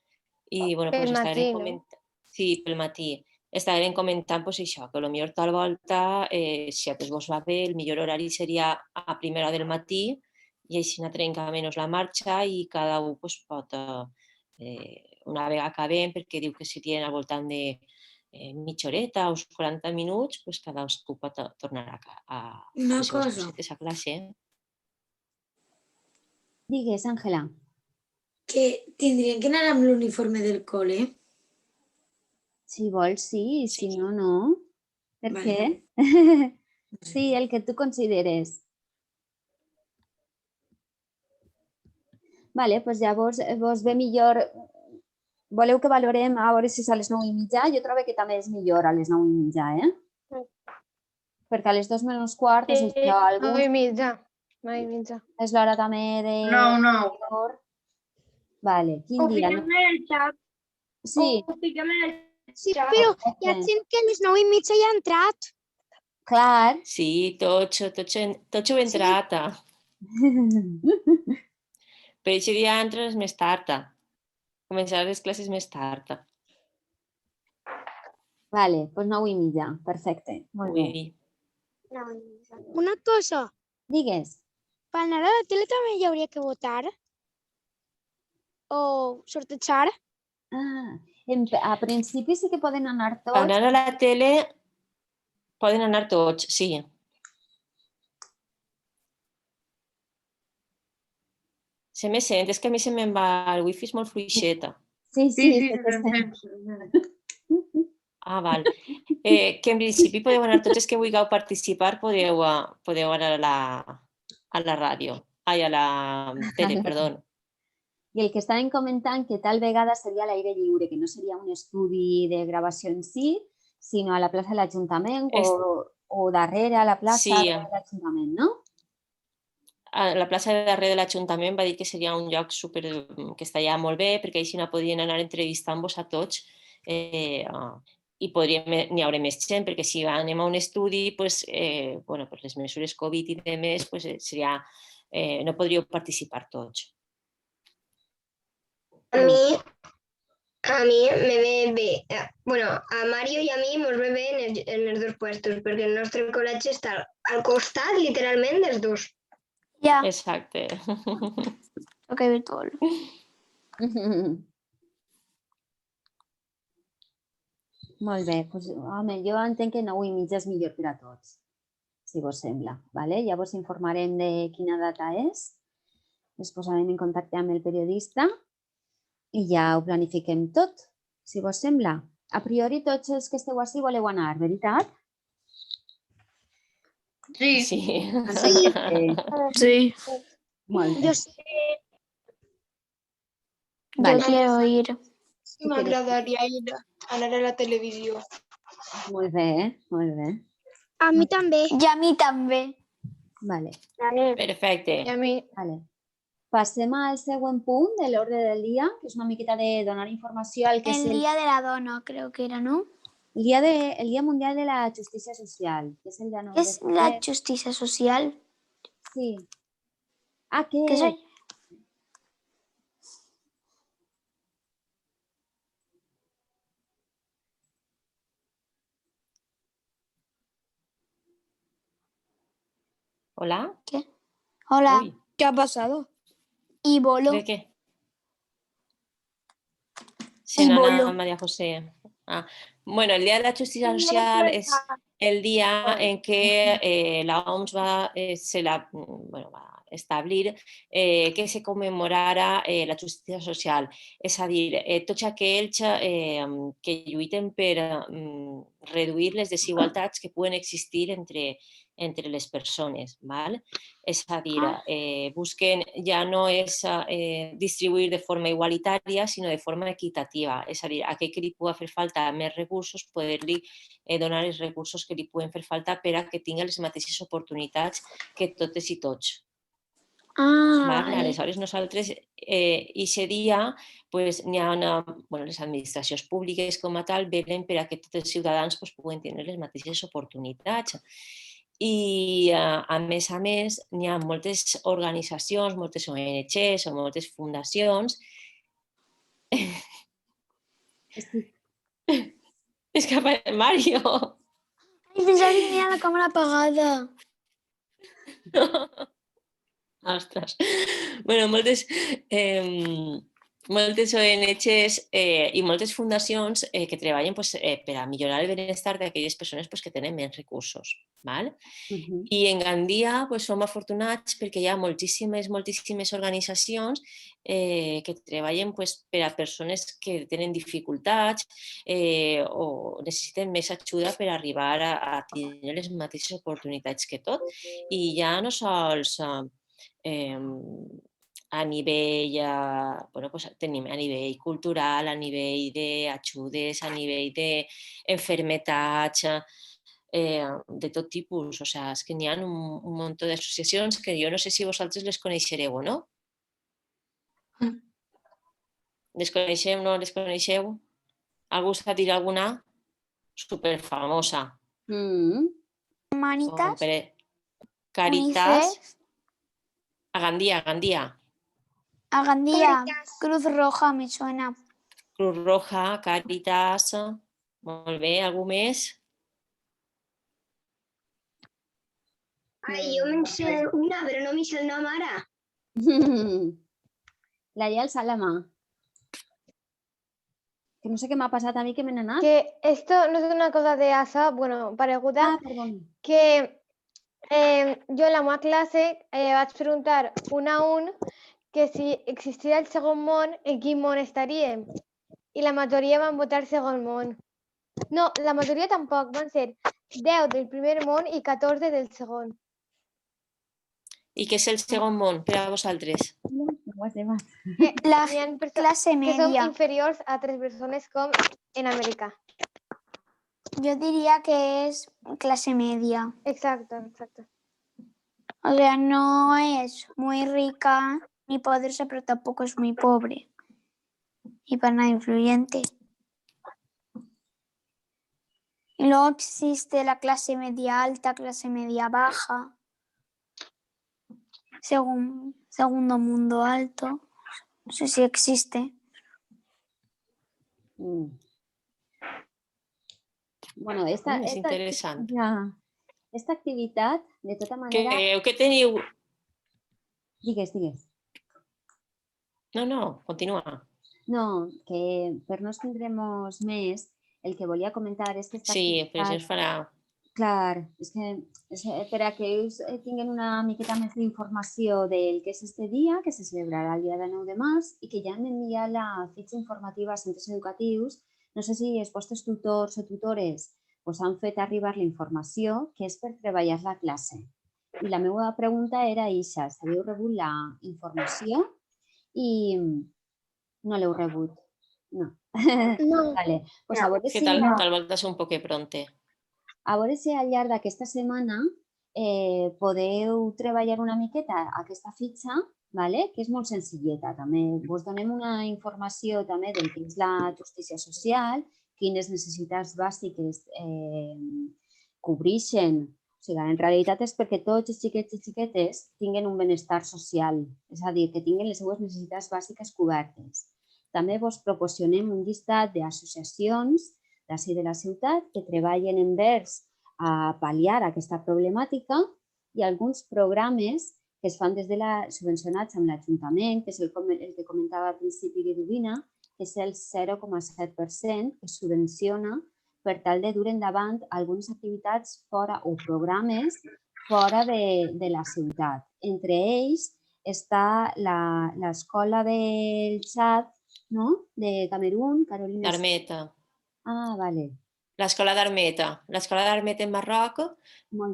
I, bueno, pues estàvem comentant... Sí, pel matí. Estàvem comentant això, que potser tal volta, si a tots vos va bé, el millor horari seria a primera hora del matí i així no trenca menys la marxa i cada un pot, una vegada acabem, perquè diu que si tenen al voltant de mitja horeta o uns 40 minuts, cadascú pot tornar a les seves cosetes a classe. Digues, Àngela. Que tindrien que anar amb l'uniforme del col·le? Si vols, sí, si no, no. Per què? Sí, el que tu consideres. Vale, doncs llavors vos ve millor... Voleu que valorem a veure si és a les 9:30? Jo trobo que també és millor a les 9:30, eh? Perquè a les 2:15 és això, algú... 9:30. És l'hora també de... No. Vale, quin dia? el xat. Sí. Sí, però hi ha gent que a les 9:30 ja ha entrat. Clar. Sí, Totxo ho entrata. Per aquest dia entres més tard. Començar les classes més tard. Vale, doncs 9:30. Perfecte. Molt bé. Una cosa, Digues. per anar a la tele també hi hauria que votar? O sortejar? A principi sí que poden anar tots. Anar a la tele poden anar tots, sí. Se me sent, és que a mi se me'n va, el wifi és molt fluixeta. Sí. Ah, val. Que en principi podeu anar tots els que vulgueu participar, podeu anar a la ràdio. Ai, a la tele, perdó. I el que estaven comentant que tal vegada seria a l'aire lliure, que no seria un estudi de gravació en si, sinó a la plaça de l'Ajuntament o darrere a la plaça de l'Ajuntament, no? A la plaça de darrere de l'Ajuntament va dir que seria un lloc que estaria molt bé perquè així podien anar entrevistant-vos a tots i n'hi haurà més gent perquè si anem a un estudi, les mesures Covid i demés, no podríeu participar tots. A mi me ve bé. Bueno, a Mario i a mi ens ve bé en els dos puestos, perquè el nostre col·legi està al costat, literalment, dels dos. Ja. Exacte. Toca virtual. Molt bé, doncs, home, jo entenc que 9:30 és millor per a tots, si vos sembla. Ja vos informarem de quina data és, ens posarem en contacte amb el periodista i ja ho planifiquem tot, si vos sembla. A priori tots els que esteu així voleu anar, veritat? Sí. Sí. Molt bé. Yo quiero ir. M'agradaria anar a la televisió. Molt bé, molt bé. A mi també. I a mi també. Vale. Perfecte. I a mi. Vale. Passem al següent punt de l'ordre del dia, que és una miqueta de donar informació al que és El Día de la Dona, creo que era, ¿no? el Día Mundial de la Justícia Social, que és el dia 9 ¿Qué es la justicia social? Sí. Ah, ¿qué? ¿Qué soy? ¿Hola? ¿Qué? Hola. Uy. ¿Qué ha pasado? Y bolo. ¿De qué? Sí, Ana María José. Bueno, el Día de la Justicia Social es el día en que la OMS va a establir que se commemorarà la justícia social. És a dir, tots aquells que lluiten per reduir les desigualtats que poden existir entre les persones. Val? És a dir, busquen ja no és distribuir de forma igualitària, sinó de forma equitativa. És a dir, aquell que li pugui fer falta més recursos, poder-li donar els recursos que li puguen fer falta per a que tingui les mateixes oportunitats que totes i tots. Vale. Aleshores, nosaltres, aquest dia, n'hi ha les administracions públiques com a tal, velen per a que tots els ciutadans puguen tenir les mateixes oportunitats. I, a més, n'hi ha moltes organitzacions, moltes ONGs o moltes fundacions. És que Mario! Ai, pensava que tenia la càmera apagada. Ostres. Bueno, moltes moltes ONGs i moltes fundacions que treballen per a millorar el benestar d'aquelles persones que tenen menys recursos. I en Gandia som afortunats perquè hi ha moltíssimes organitzacions que treballen per a persones que tenen dificultats o necessiten més ajuda per arribar a tenir les mateixes oportunitats que tot. I ja no sols a nivell, tenim a nivell cultural, a nivell d'ajudes, a nivell d'enfermetats, de tot tipus. O sigui, és que n'hi ha un munt d'associacions que jo no sé si vosaltres les coneixereu o no. Les coneixeu o no les coneixeu? Algú sap dir alguna? Superfamosa. Humanitas. Caritas. A Gandia. A Gandia, Cruz Roja me suena. Cruz Roja, Caritas, molt bé, algú més? Ai, jo me'n sé una, però no m'hi sé el nom ara. Laia, alça la mà. Que no sé què m'ha passat a mi, que me n'he anat. Que esto no es una cosa de ASA, bueno, pareguda, que jo en la meva classe vaig preguntar un a un que si existia el segon món, en quin món estaríem? I la majoria van votar segon món. No, la majoria tampoc, van ser 10 del primer món i 14 del segon. I què és el segon món per a vosaltres? La classe media. Que són inferiors a 3 persones com en Amèrica. Yo diría que es clase media. Exacto. O sea, no es muy rica ni poderosa, pero tampoco es muy pobre. Y para nada influyente. Y luego existe la clase media alta, clase media baja. Segundo mundo alto. No sé si existe. Bueno, és interessant. Esta activitat, de tota manera... Creu que teniu... Digues. No, continua. No, que per no estendre'ns més, el que volia comentar és que... Sí, però això es farà... Clar, és que per a que ells tinguin una miqueta més d'informació del que és este dia, que se celebrarà el dia de 9 de març i que ja han d'enviar la fitxa informativa als centres educatius. No sé si els vostres tutors o tutores han fet arribar la informació que és per treballar la classe. I la meva pregunta era això, si havíeu rebut la informació i no l'heu rebut. No. Vale. Pues a veure que si... tal volta és un poc pronte. A veure si al llarg d'aquesta setmana podeu treballar una miqueta aquesta fitxa, que és molt senzilleta. També us donem una informació també del que és la justícia social, quines necessitats bàsiques cobreixen. O sigui, en realitat és perquè tots els xiquets i xiquetes tinguin un benestar social, és a dir, que tinguin les seues necessitats bàsiques cobertes. També vos proporcionem un llistat d'associacions d'ací de la ciutat que treballen envers a pal·liar aquesta problemàtica i alguns programes que es fan des de subvencionats amb l'Ajuntament, que és el que comentava al principi Liduvina, que és el 0,7% que subvenciona per tal de dur endavant algunes activitats fora o programes fora de la ciutat. Entre ells està l'escola del Txad, de Camerún, Carolina... D'Armeta. Ah, vale. L'escola d'Armeta. L'escola d'Armeta en Marroc,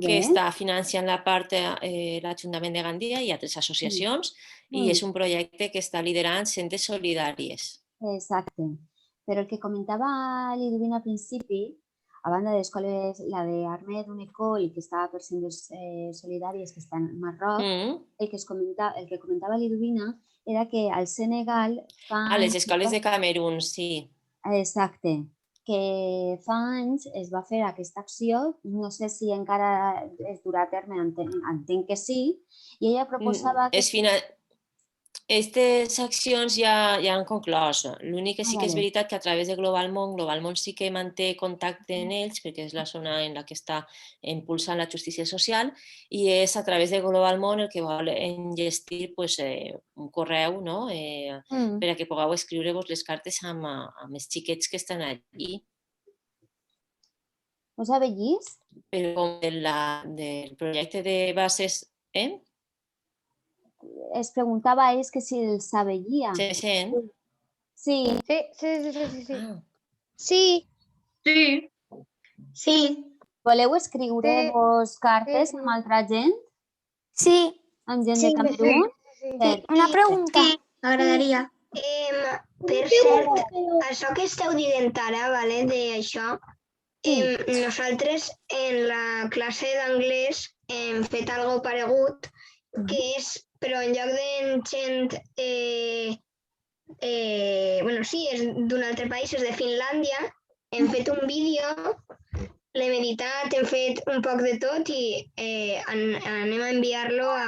que està financiant la part l'Ajuntament de Gandia i altres associacions, i és un projecte que està liderant centres solidàries. Exacte. Però el que comentava Liduvina al principi, a banda de l'escola, la d'Armet, una ecol que està per centres solidàries que està en Marroc, el que comentava Liduvina era que al Senegal fan... A les escoles de Camerún, sí. Exacte. Que fa anys es va fer aquesta acció, no sé si encara es durà a terme, entenc que sí, i ella proposava que... Aquestes accions ja han conclòs. L'únic que sí que és veritat que a través de Global Món sí que manté contacte amb ells, perquè és la zona en la que està impulsant la justícia social, i és a través de Global Món el que vol enllestir un correu per a que pugueu escriure-vos les cartes amb els xiquets que estan allí. ¿Os sabéis? Però com del projecte de bases... Es preguntava que si el sabia. Se sent? Sí. Sí. Sí. Sí. Voleu escriure-vos cartes amb altra gent? Sí. Amb gent de Camerún? Una pregunta. Sí, m'agradaria. Per cert, això que esteu dient ara, d'això, nosaltres en la classe d'anglès hem fet algo paregut, que és, però en lloc de gent, és d'un altre país, és de Finlàndia, hem fet un vídeo, l'hem editat, hem fet un poc de tot i anem a enviar-lo a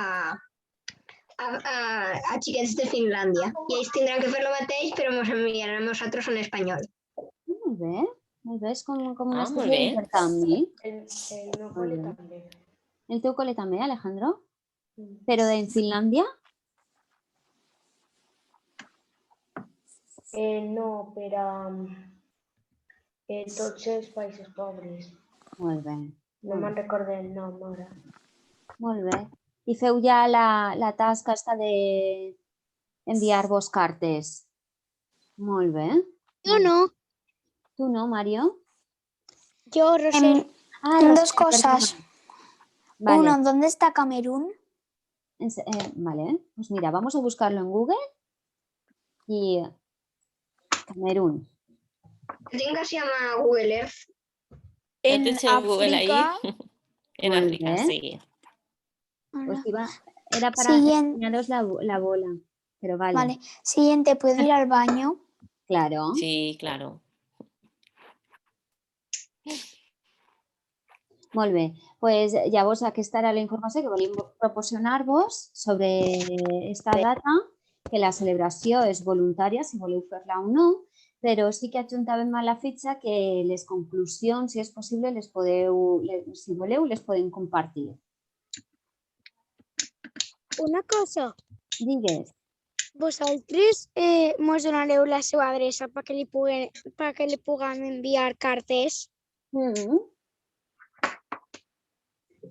xiquets de Finlàndia. I ells tindran que fer el mateix, però ens enviaran a nosaltres en espanyol. Molt bé. És com una espècie d'intercanvi. El meu col·le també. El teu col·le també, Alejandro? Però en Finlàndia? No, per a tots els països pobres. Molt bé. No me'n recordo el nom ara. Molt bé. I feu ja la tasca esta d'enviar-vos cartes? Molt bé. Jo no. ¿Tú no, Mario? Yo, Rosel. Dos cosas. Vale. Uno, ¿dónde está Camerún? Vale, pues mira, vamos a buscarlo en Google. Y Camerún. Tengo que se llama Google Earth. En África. En África, sí. Pues era para enseñaros la bola, pero vale. Vale. Siguiente, ¿puedo ir al baño? Claro. Sí, claro. Molt bé, doncs llavors aquesta era la informació que volíem proporcionar-vos sobre aquesta data, que la celebració és voluntària, si voleu fer-la o no, però sí que adjuntàvem a la fitxa que les conclusions, si és possible, si voleu, les podem compartir. Una cosa. Digues. Vosaltres mos donareu la seva adreça perquè li puguem enviar cartes?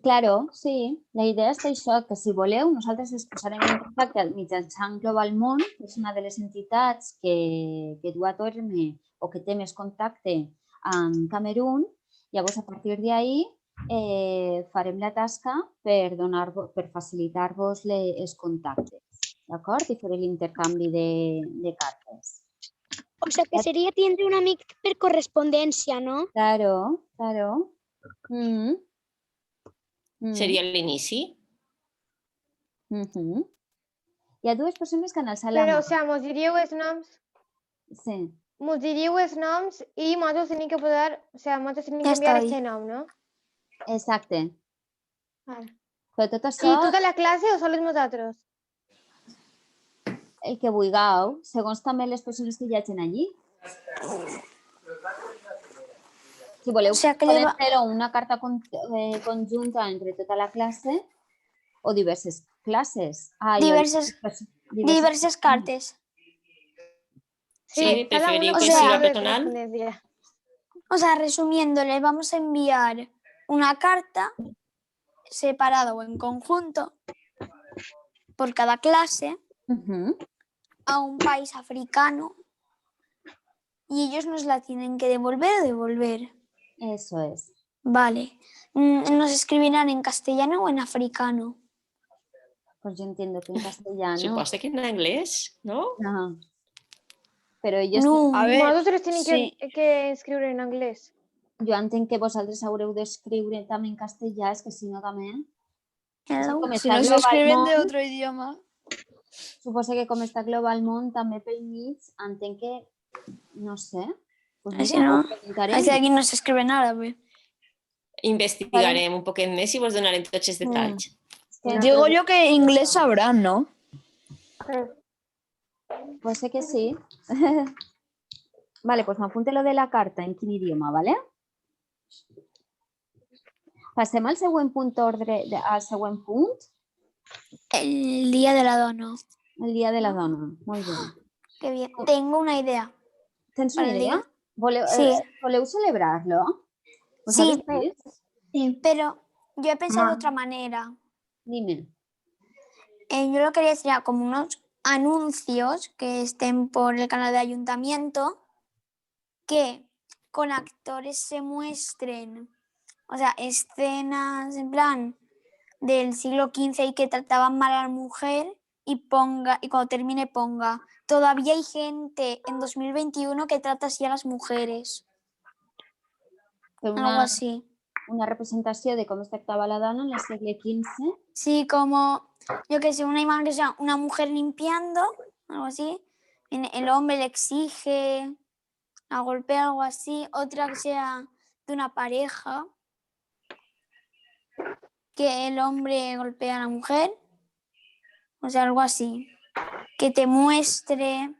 Claro, sí. La idea és això, que si voleu, nosaltres ens posarem en contacte mitjançant Global Món, que és una de les entitats que du a terme o que té més contacte amb Camerún. Llavors, a partir d'ahí, farem la tasca per facilitar-vos els contactes, d'acord? I fer l'intercanvi de cartes. O sea, que seria tindre un amic per correspondència, no? Claro. Seria l'inici. Hi ha dues persones que han alçat la mà. Però, o sigui, mos diríeu els noms? Sí. Mos diríeu els noms i nosaltres tenim que posar, o sigui, nosaltres tenim que enviar aquest nom, no? Exacte. Vale. Però tot això... I tota la classe o sols nosaltres? El que vulgueu, segons també les persones que hi hagin allí. Si voleu, podem fer una carta conjunta entre tota la classe o diverses classes. Diverses cartes. Sí, preferiría que sea personal. O sea, resumiéndole, vamos a enviar una carta separada o en conjunto por cada clase a un país africano y ellos nos la tienen que devolver o devolver. Eso es. Vale. ¿Nos escribirán en castellano o en africano? Pues yo entiendo que en castellano. Supongo que en inglés, ¿no? No. Pero ellos... No, a ver, nosotros tienen que escriure en anglès. Jo entenc que vosaltres haureu d'escriure també en castellà, és que si no també... Si no se escriben de otro idioma. Suposo que com està Global Món també pel mig, entenc que, no sé... Així no, així aquí no s'escribe en àrabe. Investigarem un poquet més i vos donarem tots els detalls. Digo yo que inglés sabrán, ¿no? Pues sé que sí. Vale, pues m'apunte lo de la carta, en quin idioma, vale? Passem al següent punt ordre, al següent punt. El Día de la Dona. El Dia de la Dona, molt bé. Qué bien. Tengo una idea. Tens una idea? Sí. ¿Voleu celebrar-lo? Sí, pero yo he pensado de otra manera. Dime. Yo lo quería decir como unos anuncios que estén por el canal de ayuntamiento que con actores se muestren, o sea, escenas en plan del siglo XV y que trataban mal a la mujer y cuando termine ponga, todavía hay gente en 2021 que trata así a las mujeres. Algo así. Una representació de com es tractava la dona en el segle XV. Sí, como, yo qué sé, una imagen que sea una mujer limpiando, algo así, el hombre le exige, la golpea, algo así, otra que sea de una pareja, que el hombre golpea a la mujer, o sea, algo así, que te muestre,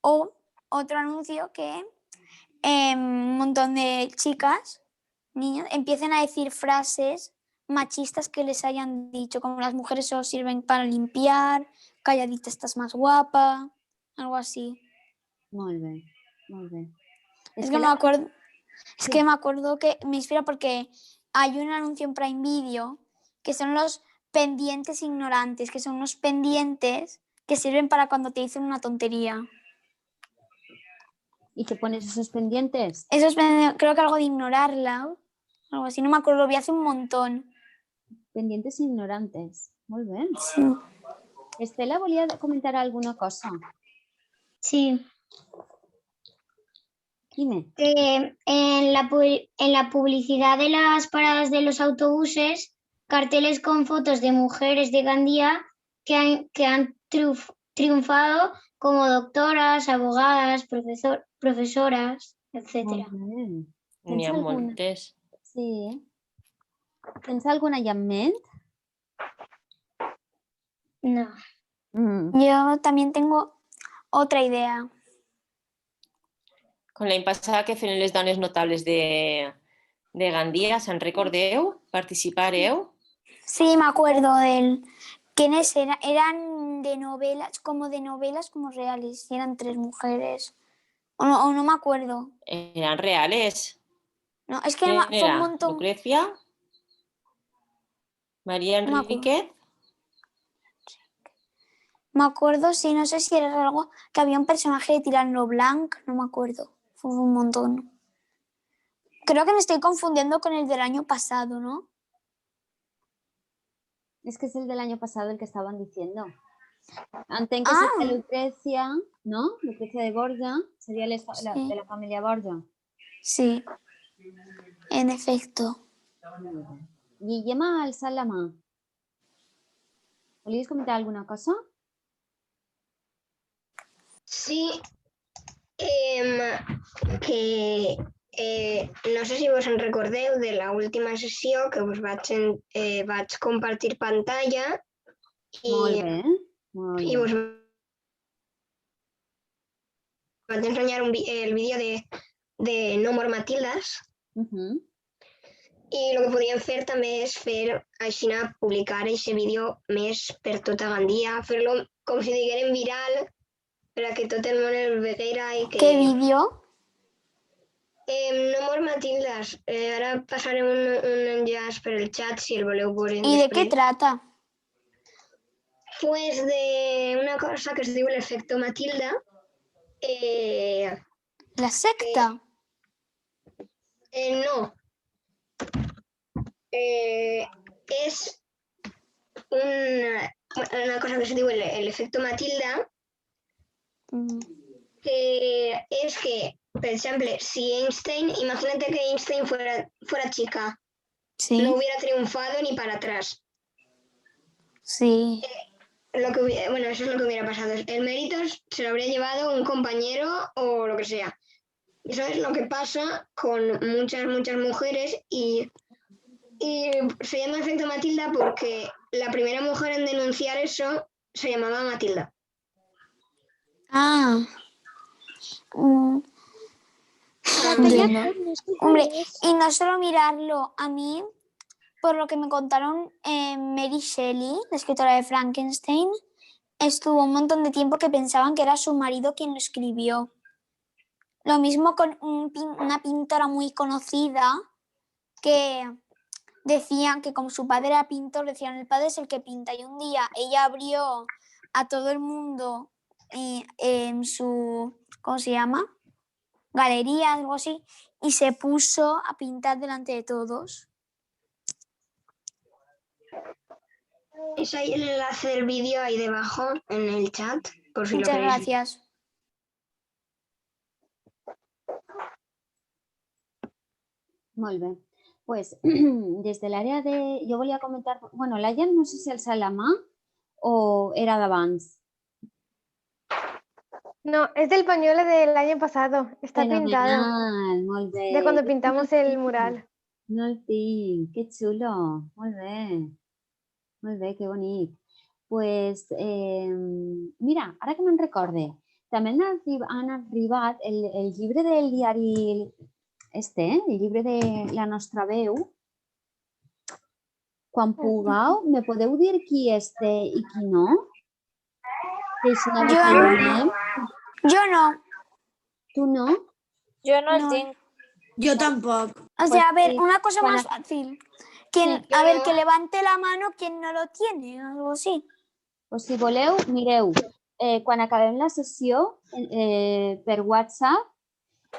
o otro anuncio que un montón de chicas, niños, empiecen a decir frases machistas que les hayan dicho, como las mujeres solo sirven para limpiar, calladita estás más guapa, algo así. Molt bé, molt bé. Es que me acuerdo que me inspira porque hay un anuncio en Prime Video que son los pendientes ignorantes, que son unos pendientes que sirven para cuando te dicen una tontería. ¿Y te pones esos pendientes? Creo que algo de ignorarla, algo así, no me acuerdo, lo vi hace un montón. Pendientes ignorantes, molt bé. Sí. Estela, volia comentar alguna cosa. Sí. Dime. En la publicidad de las paradas de los autobuses, carteles con fotos de mujeres de Gandía que han triunfado como doctoras, abogadas, profesoras, etc. N'hi ha moltes. Sí. ¿Tens alguna ja en ment? No. Yo también tengo otra idea. Con l'any passat que feien les dones notables de Gandia, ¿se'n recordeu? ¿Participareu? Sí, me acuerdo del... ¿Quiénes eran? Eran de novelas como reales. Eran 3 mujeres. O no me acuerdo. Eran reales. No, es que fue un montón. ¿Lucrecia? ¿María Enriquez? Me acuerdo, sí, no sé si era algo que había un personaje de Tirano Blanc, no me acuerdo. Fue un montón. Creo que me estoy confundiendo con el del año pasado, ¿no? Es que es el del año pasado el que estaban diciendo. Entenc que sería Lucrecia, ¿no? Lucrecia de Borja, sería de la familia Borja. Sí, en efecto. Guillem ha alçat la mà. Volies comentar alguna cosa? Sí, que no sé si vos en recordeu de l'última sessió que us vaig compartir pantalla i us vaig ensenyar el vídeo de No More Matildas. I el que podíem fer també és publicar aquest vídeo més per tota Gandia, fer-lo com si diguérem viral per a que tot el món el veguera i que... ¿Qué vídeo? No More Matildas. Ara passarem un enllaç per el chat si el voleu veure després. ¿Y de qué trata? Pues de una cosa que es diu el efecto Matilda. ¿La secta? No. És una cosa que es diu el efecto Matilda, que és que, per exemple, si Einstein, imagínate que Einstein fuera chica, no hubiera triunfado ni para atrás. Sí. Bueno, eso es lo que hubiera pasado. El mérito se lo habría llevado un compañero o lo que sea. Eso es lo que pasa con muchas mujeres y se llama efecto Matilda porque la primera mujer en denunciar eso se llamaba Matilda. Ah. Entiendo. Hombre, y no solo mirarlo, a mí, por lo que me contaron, Mary Shelley, la escritora de Frankenstein, estuvo un montón de tiempo que pensaban que era su marido quien lo escribió. Lo mismo con una pintora muy conocida que decían que como su padre era pintor, decían el padre es el que pinta, y un día ella abrió a todo el mundo en su, ¿cómo se llama? Galería, algo así, y se puso a pintar delante de todos. Es ahí el enlace del vídeo ahí debajo en el chat, por si Muchas lo queréis. gracias. Molt bé. Pues, des de l'àrea de... Jo volia comentar... Bueno, la Jan no sé si alça la mà o era d'abans. No, es del pañuelo del año pasado. Está pintado. Fenomenal, molt bé. De cuando pintamos el mural. No el tinc, que xulo. Molt bé. Molt bé, que bonic. Pues, mira, ara que me'n recorde, també han arribat el llibre del diari, el llibre de La Nostra Veu. Quan pugueu, me podeu dir qui té i qui no? Yo no. ¿Tú no? Yo no el tengo. Yo tampoco. O sea, a ver, sí, una cosa para- más fácil. A ver, que levante la mano quien no lo tiene, algo así. Pues si voleu, mireu, quan acabem la sessió per WhatsApp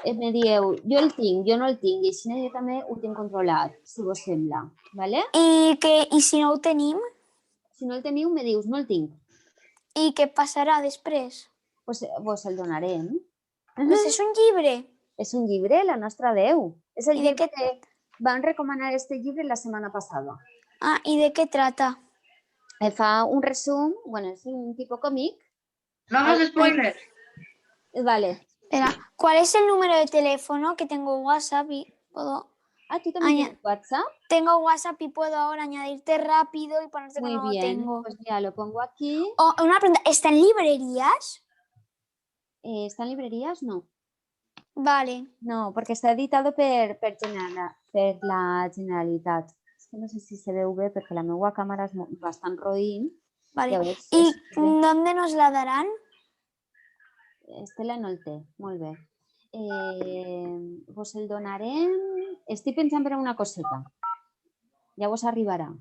me dieu, jo el tinc, jo no el tinc, i així jo també ho tinc controlat, si vos sembla. ¿Vale? I si no ho tenim? Si no el teniu, me dius, no el tinc. I què passarà després? Pues vos el donarem. Pues és un llibre. És un llibre, La Nostra Veu. És el ¿Y de llibre que van recomanar este llibre la setmana passada. Ah, ¿y de qué trata? Fa un resum, bueno, es un tipo cómic. No hagas spoilers. Vale. Espera, ¿cuál es el número de teléfono? Que tengo WhatsApp y puedo... Ah, ¿tú también tienes WhatsApp? Tengo WhatsApp y puedo ahora añadirte rápido y ponerte que Muy no lo bien, tengo. pues ya lo pongo aquí. Una pregunta, ¿está en librerías? ¿Está en librerías? No. Vale. No, perquè està editado per la Generalitat. És que no sé si se veu bé perquè la meva càmera és bastant roïn. Vale. ¿Y dónde nos la darán? Estela no el té, molt bé. Vos el donarem... Estic pensant per una coseta. Ja vos arribarà.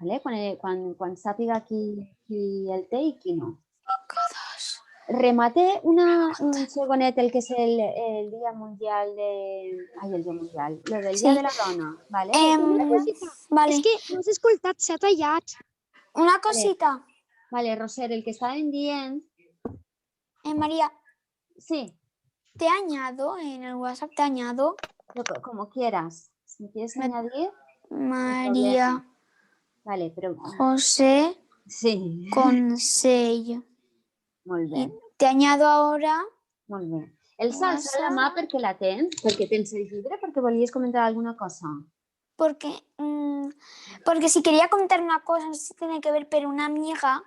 ¿Vale? Quan sàpiga qui el té i qui no. Remate un segonet el que és el Dia Mundial de... Ai, el Dia Mundial. Lo del Dia de la Dona, ¿vale? Vale. És que no has escoltat, s'ha tallat. Una cosita. Vale, Roser, el que estaven dient... María. Sí. ¿Te añado en el WhatsApp? ¿Te añado? Como quieras. Si me quieres añadir... María. Vale, pero... José. Sí. Con sello. Molt bé. Te añado ahora. Molt bé. Elsa, alça la mà perquè la tens, perquè tens el llibre, perquè volies comentar alguna cosa. Porque si quería comentar una cosa, no sé si tiene que ver, pero una amiga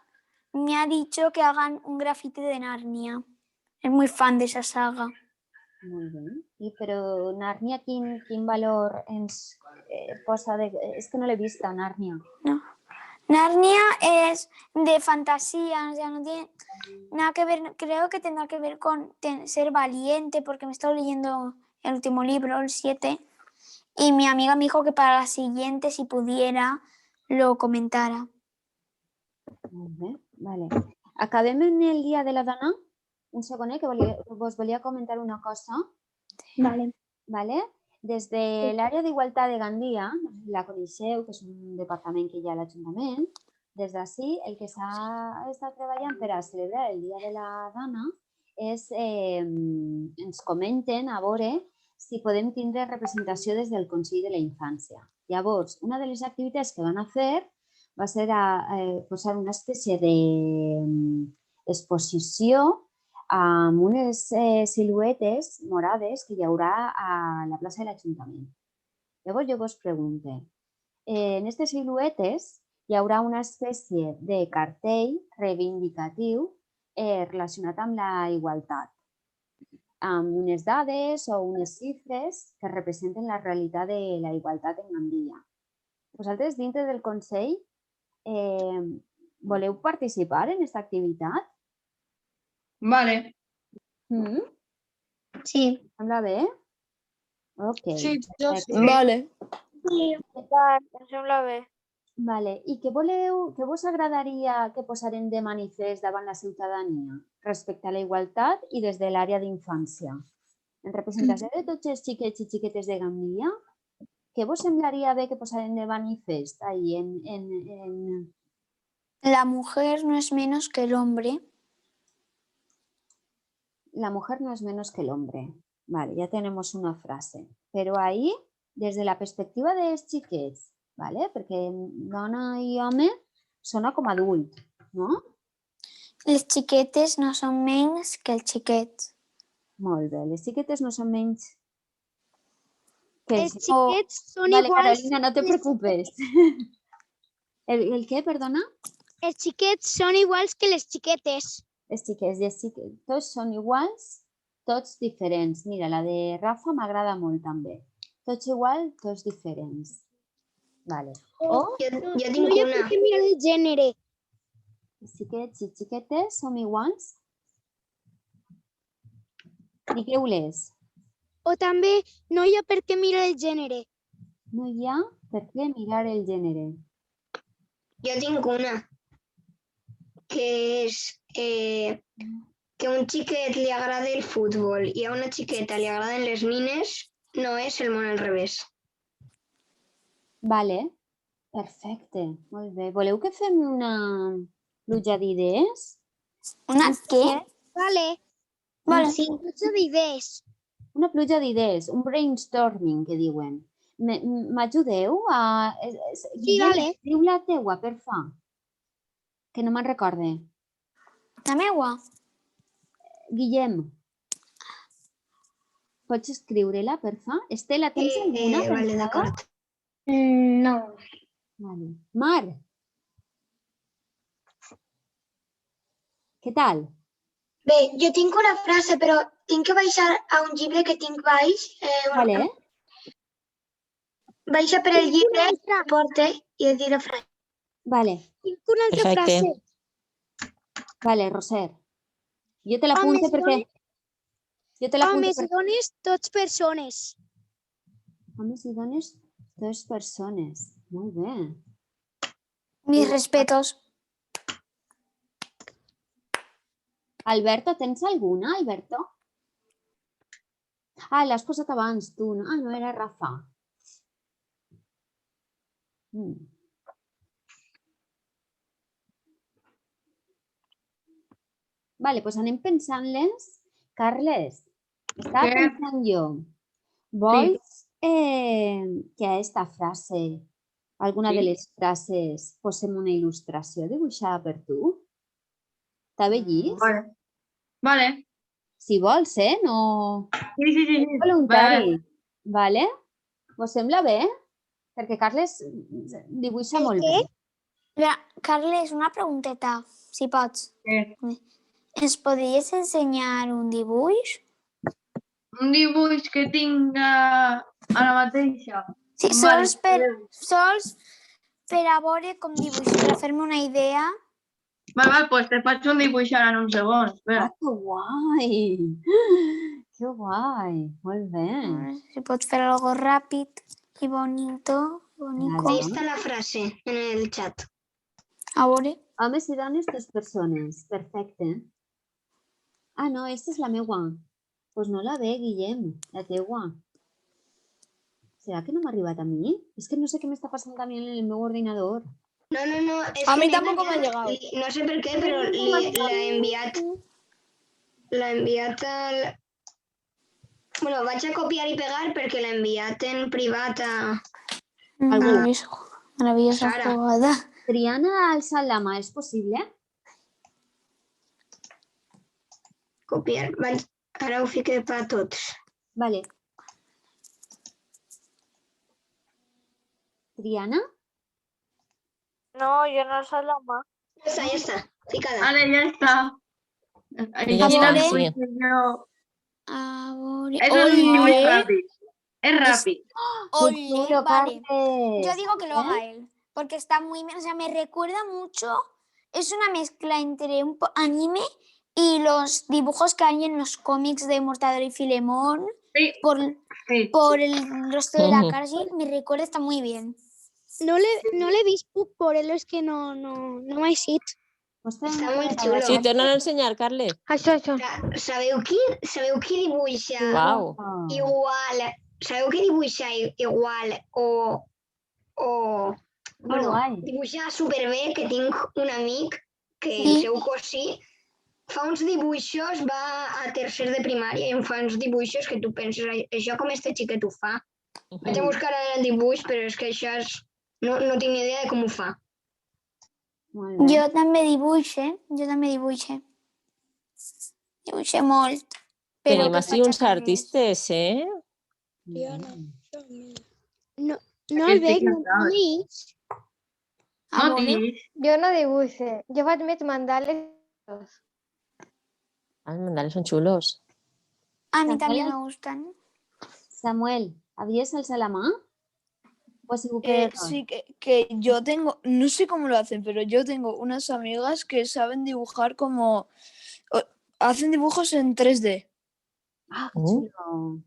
me ha dicho que hagan un grafiti de Narnia. Es muy fan de esa saga. Molt bé. Però Narnia, quin valor ens posa de... És que no l'he vista, Narnia. No. Narnia es de fantasía, o sea, no tiene nada que ver, creo que tendrá que ver con ser valiente, porque me he estado leyendo el último libro, el 7, y mi amiga me dijo que para la siguiente, si pudiera, lo comentara. Molt bé, vale. Acabem en el Dia de la Dona. Un segonet, que vos volia comentar una cosa. Vale. Vale? Des de l'àrea d'igualtat de Gandia, la coneixeu, que és un departament que hi ha a l'Ajuntament, des d'ací el que s'ha estat treballant per a celebrar el Dia de la Dona és, ens comenten a veure si podem tindre representació des del Consell de la Infància. Llavors, una de les activitats que van a fer va ser posar una espècie d'exposició amb unes siluetes morades que hi haurà a la plaça de l'Ajuntament. Llavors jo vos pregunto, en aquestes siluetes hi haurà una espècie de cartell reivindicatiu relacionat amb la igualtat, amb unes dades o unes xifres que representen la realitat de la igualtat en Gandia. Vosaltres, dintre del Consell, voleu participar en aquesta activitat? Vale. Sí. Sembla bé? Ok. Sí, jo sí. Vale. Sí, em sembla bé. Vale. I què vos agradaria que posaren de manifest davant la ciutadania respecte a la igualtat i des de l'àrea d'infància? En representació de tots els xiquets i xiquetes de Gandia, què vos semblaria bé que posaren de manifest ahí en... La mujer no es menos que el hombre. La mujer no es menos que el hombre. Vale, ya tenemos una frase. Pero ahí, desde la perspectiva dels xiquets, ¿vale? Perquè dona i home sona com adult, no? Les xiquetes no són menys que els xiquets. Molt bé, les xiquetes no són menys que Els xiquets són Vale, iguals... Carolina, no te preocupes. ¿El qué, perdona? Els xiquets són iguals que les xiquetes. Els xiquets i els xiquets, tots són iguals, tots diferents. Mira, la de Rafa m'agrada molt també. Tots igual, tots diferents. Vale. Jo tinc No hi ha una. per què mirar el gènere. Els xiquets i xiquetes som iguals? Digueu-les. O també no hi ha per què mirar el gènere. No hi ha per què mirar el gènere. Jo tinc una. Que és que a un xiquet li agrada el futbol i a una xiqueta li agraden les nines, no és el món al revés. Vale, perfecte, molt bé. Voleu que fem una pluja d'idees? Una què? Vale. Vale. Sí, pluja d'idees. Una pluja d'idees, un brainstorming, que diuen. M'ajudeu a... Sí, vale. Diu la teua, per fa. Que no me'n recorde. La meua? Guillem. Pots escriure-la, per fa? Estela, tens alguna Vale, pensada? d'acord. No. Vale. Mar. Què tal? Bé, jo tinc una frase, però tinc que baixar a un llibre que tinc baix. Vale. Baixa per el llibre, porta i et diré frase. Vale. Tinc una altra frase. Vale, Roser. Jo te l'apunto perquè... Homes i dones, tots persones. Homes i dones, dos persones. Molt bé. Mis respetos. Alberto, tens alguna, Alberto? Ah, l'has posat abans, tu. Ah, no, era Rafa. Vale, doncs anem pensant-les. Carles, estava pensant jo. Vols que a esta frase, alguna de les frases, posem una il·lustració dibuixada per tu? T'ha vist? Vale. Si vols, no... Sí. Voluntari. Vale? Vos sembla bé? Perquè Carles dibuixa molt bé. Carles, una pregunteta, si pots. Ens podries ensenyar un dibuix? Un dibuix que tinc a la mateixa. Sí, sols per a veure com dibuixar, per fer-me una idea. Vale, doncs te faig un dibuix ara en un segon. Ah, que guai! Que guai! Molt bé. Si pots fer algo ràpid i bonito. Ahí está la frase en el chat. A veure. Homes i dones, dos persones. Perfecte. Ah, no, esta és la meua. Pues no la ve, Guillem, la teua. ¿Será que no m'ha arribat a mi? És que no sé què m'està passant també en el meu ordinador. No. A mí tampoco me ha llegado. No sé por qué, pero l'ha enviat al... Bueno, vaig a copiar i pegar perquè l'ha enviat en privat a... Maravillosa jugada. Triana, alça la mà, és possible? Copiar. Ara ho fiqué per a tots. Vale. Triana? No, jo no alçat la mà. Ja està. Ficada. Ara ja està. I ja està, sí. Eso es muy rápido. Es rápido. Ole, vale. Yo digo que lo haga él, porque está muy bien, o sea, me recuerda mucho, es una mezcla entre un anime y los dibujos que hay en los cómics de Mortadelo y Filemón, por el rostro de la cara, sí, me recuerda, está muy bien. No l'he vist, por él es que no m'ha eixit. Està molt xulo. Sí, torna'l a ensenyar, Carles. Això. Sabeu qui dibuixa Uau. igual? Sabeu qui dibuixa igual o bueno, dibuixa superbé, que tinc un amic que el seu cosí fa uns dibuixos, va a tercer de primària i em fa uns dibuixos que tu penses, això com este xiquet ho fa? Vaig a buscar el dibuix, però és que això no tinc ni idea de com ho fa. Jo també dibuixe. Dibuixe molt. Tenim així uns artistes, eh? No el veig, no dic. Jo no dibuixe, jo faig més mandales. Els mandales són xulos. A mí también me gustan. Samuel, ¿habías alzado la mano? Pues sí, que yo tengo, no sé cómo lo hacen, pero yo tengo unas amigas que saben dibujar como, hacen dibujos en 3D. Ah, qué chulo.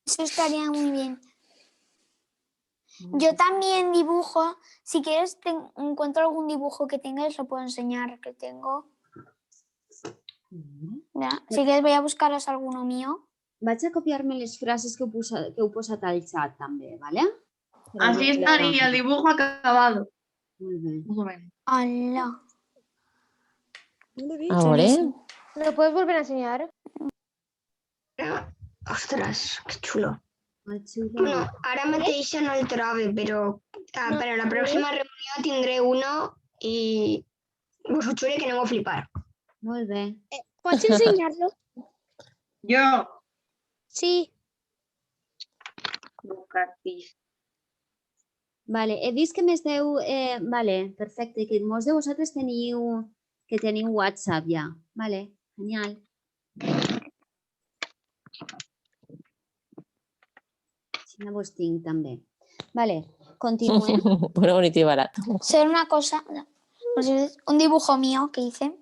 Eso estaría muy bien. Yo también dibujo. Si quieres, encuentro algún dibujo que tengas, lo puedo enseñar que tengo. Ya. Si quieres, voy a buscaros alguno mío. Vaig a copiar-me les frases que heu posat al xat també, ¿vale? Así estaría el dibujo acabado. Muy bien. Más o menos. ¡Hala! Ahora. ¿Lo puedes volver a enseñar? Ostres, que xulo. Xulo. Bueno, ara mateix no el trobo, però per a la pròxima reunió tindré uno i us ho juro que aneu a flipar. Molt bé. ¿Puedes enseñarlo? Yo. Sí. Vale, he vist que més deu... vale, perfecte, que molts de vosaltres teniu WhatsApp ja. Vale, genial. Si no vos tinc també. Vale, continuem. Bueno, bonito y barato. Ser una cosa, un dibujo mío que hice.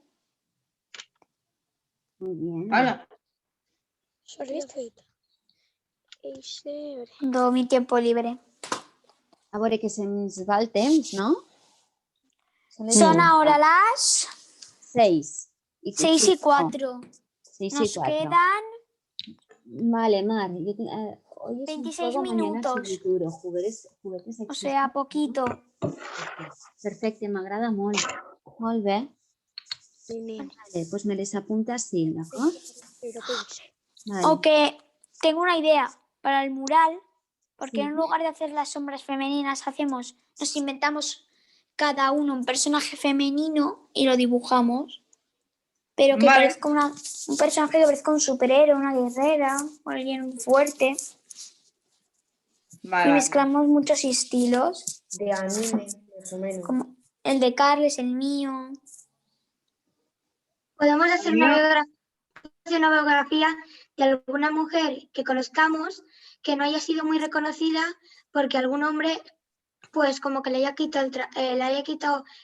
Muy bien. Hola. Todo mi tiempo libre. A veure que se'ns va el temps, no? Son ahora las 6 y 4. 6 y Nos 4. quedan Vale, Mar. Hoy es 26 un juego, minutos. mañana es duro. Juguetes O sea, poquito. Perfecte, m'agrada molt. Molt bé. Vale, pues me les apunta así, ¿d'acord? Vale. O que tengo una idea para el mural, porque en lugar de hacer las sombras femeninas, nos inventamos cada uno un personaje femenino y lo dibujamos, pero que parezca un personaje que parezca un superhéroe, una guerrera, o alguien fuerte. Vale. Y mezclamos muchos estilos. De anime, más o menos. Como el de Carles, el mío. Podemos hacer una biografía de alguna mujer que conozcamos que no haya sido muy reconocida porque algún hombre pues como que le haya quitado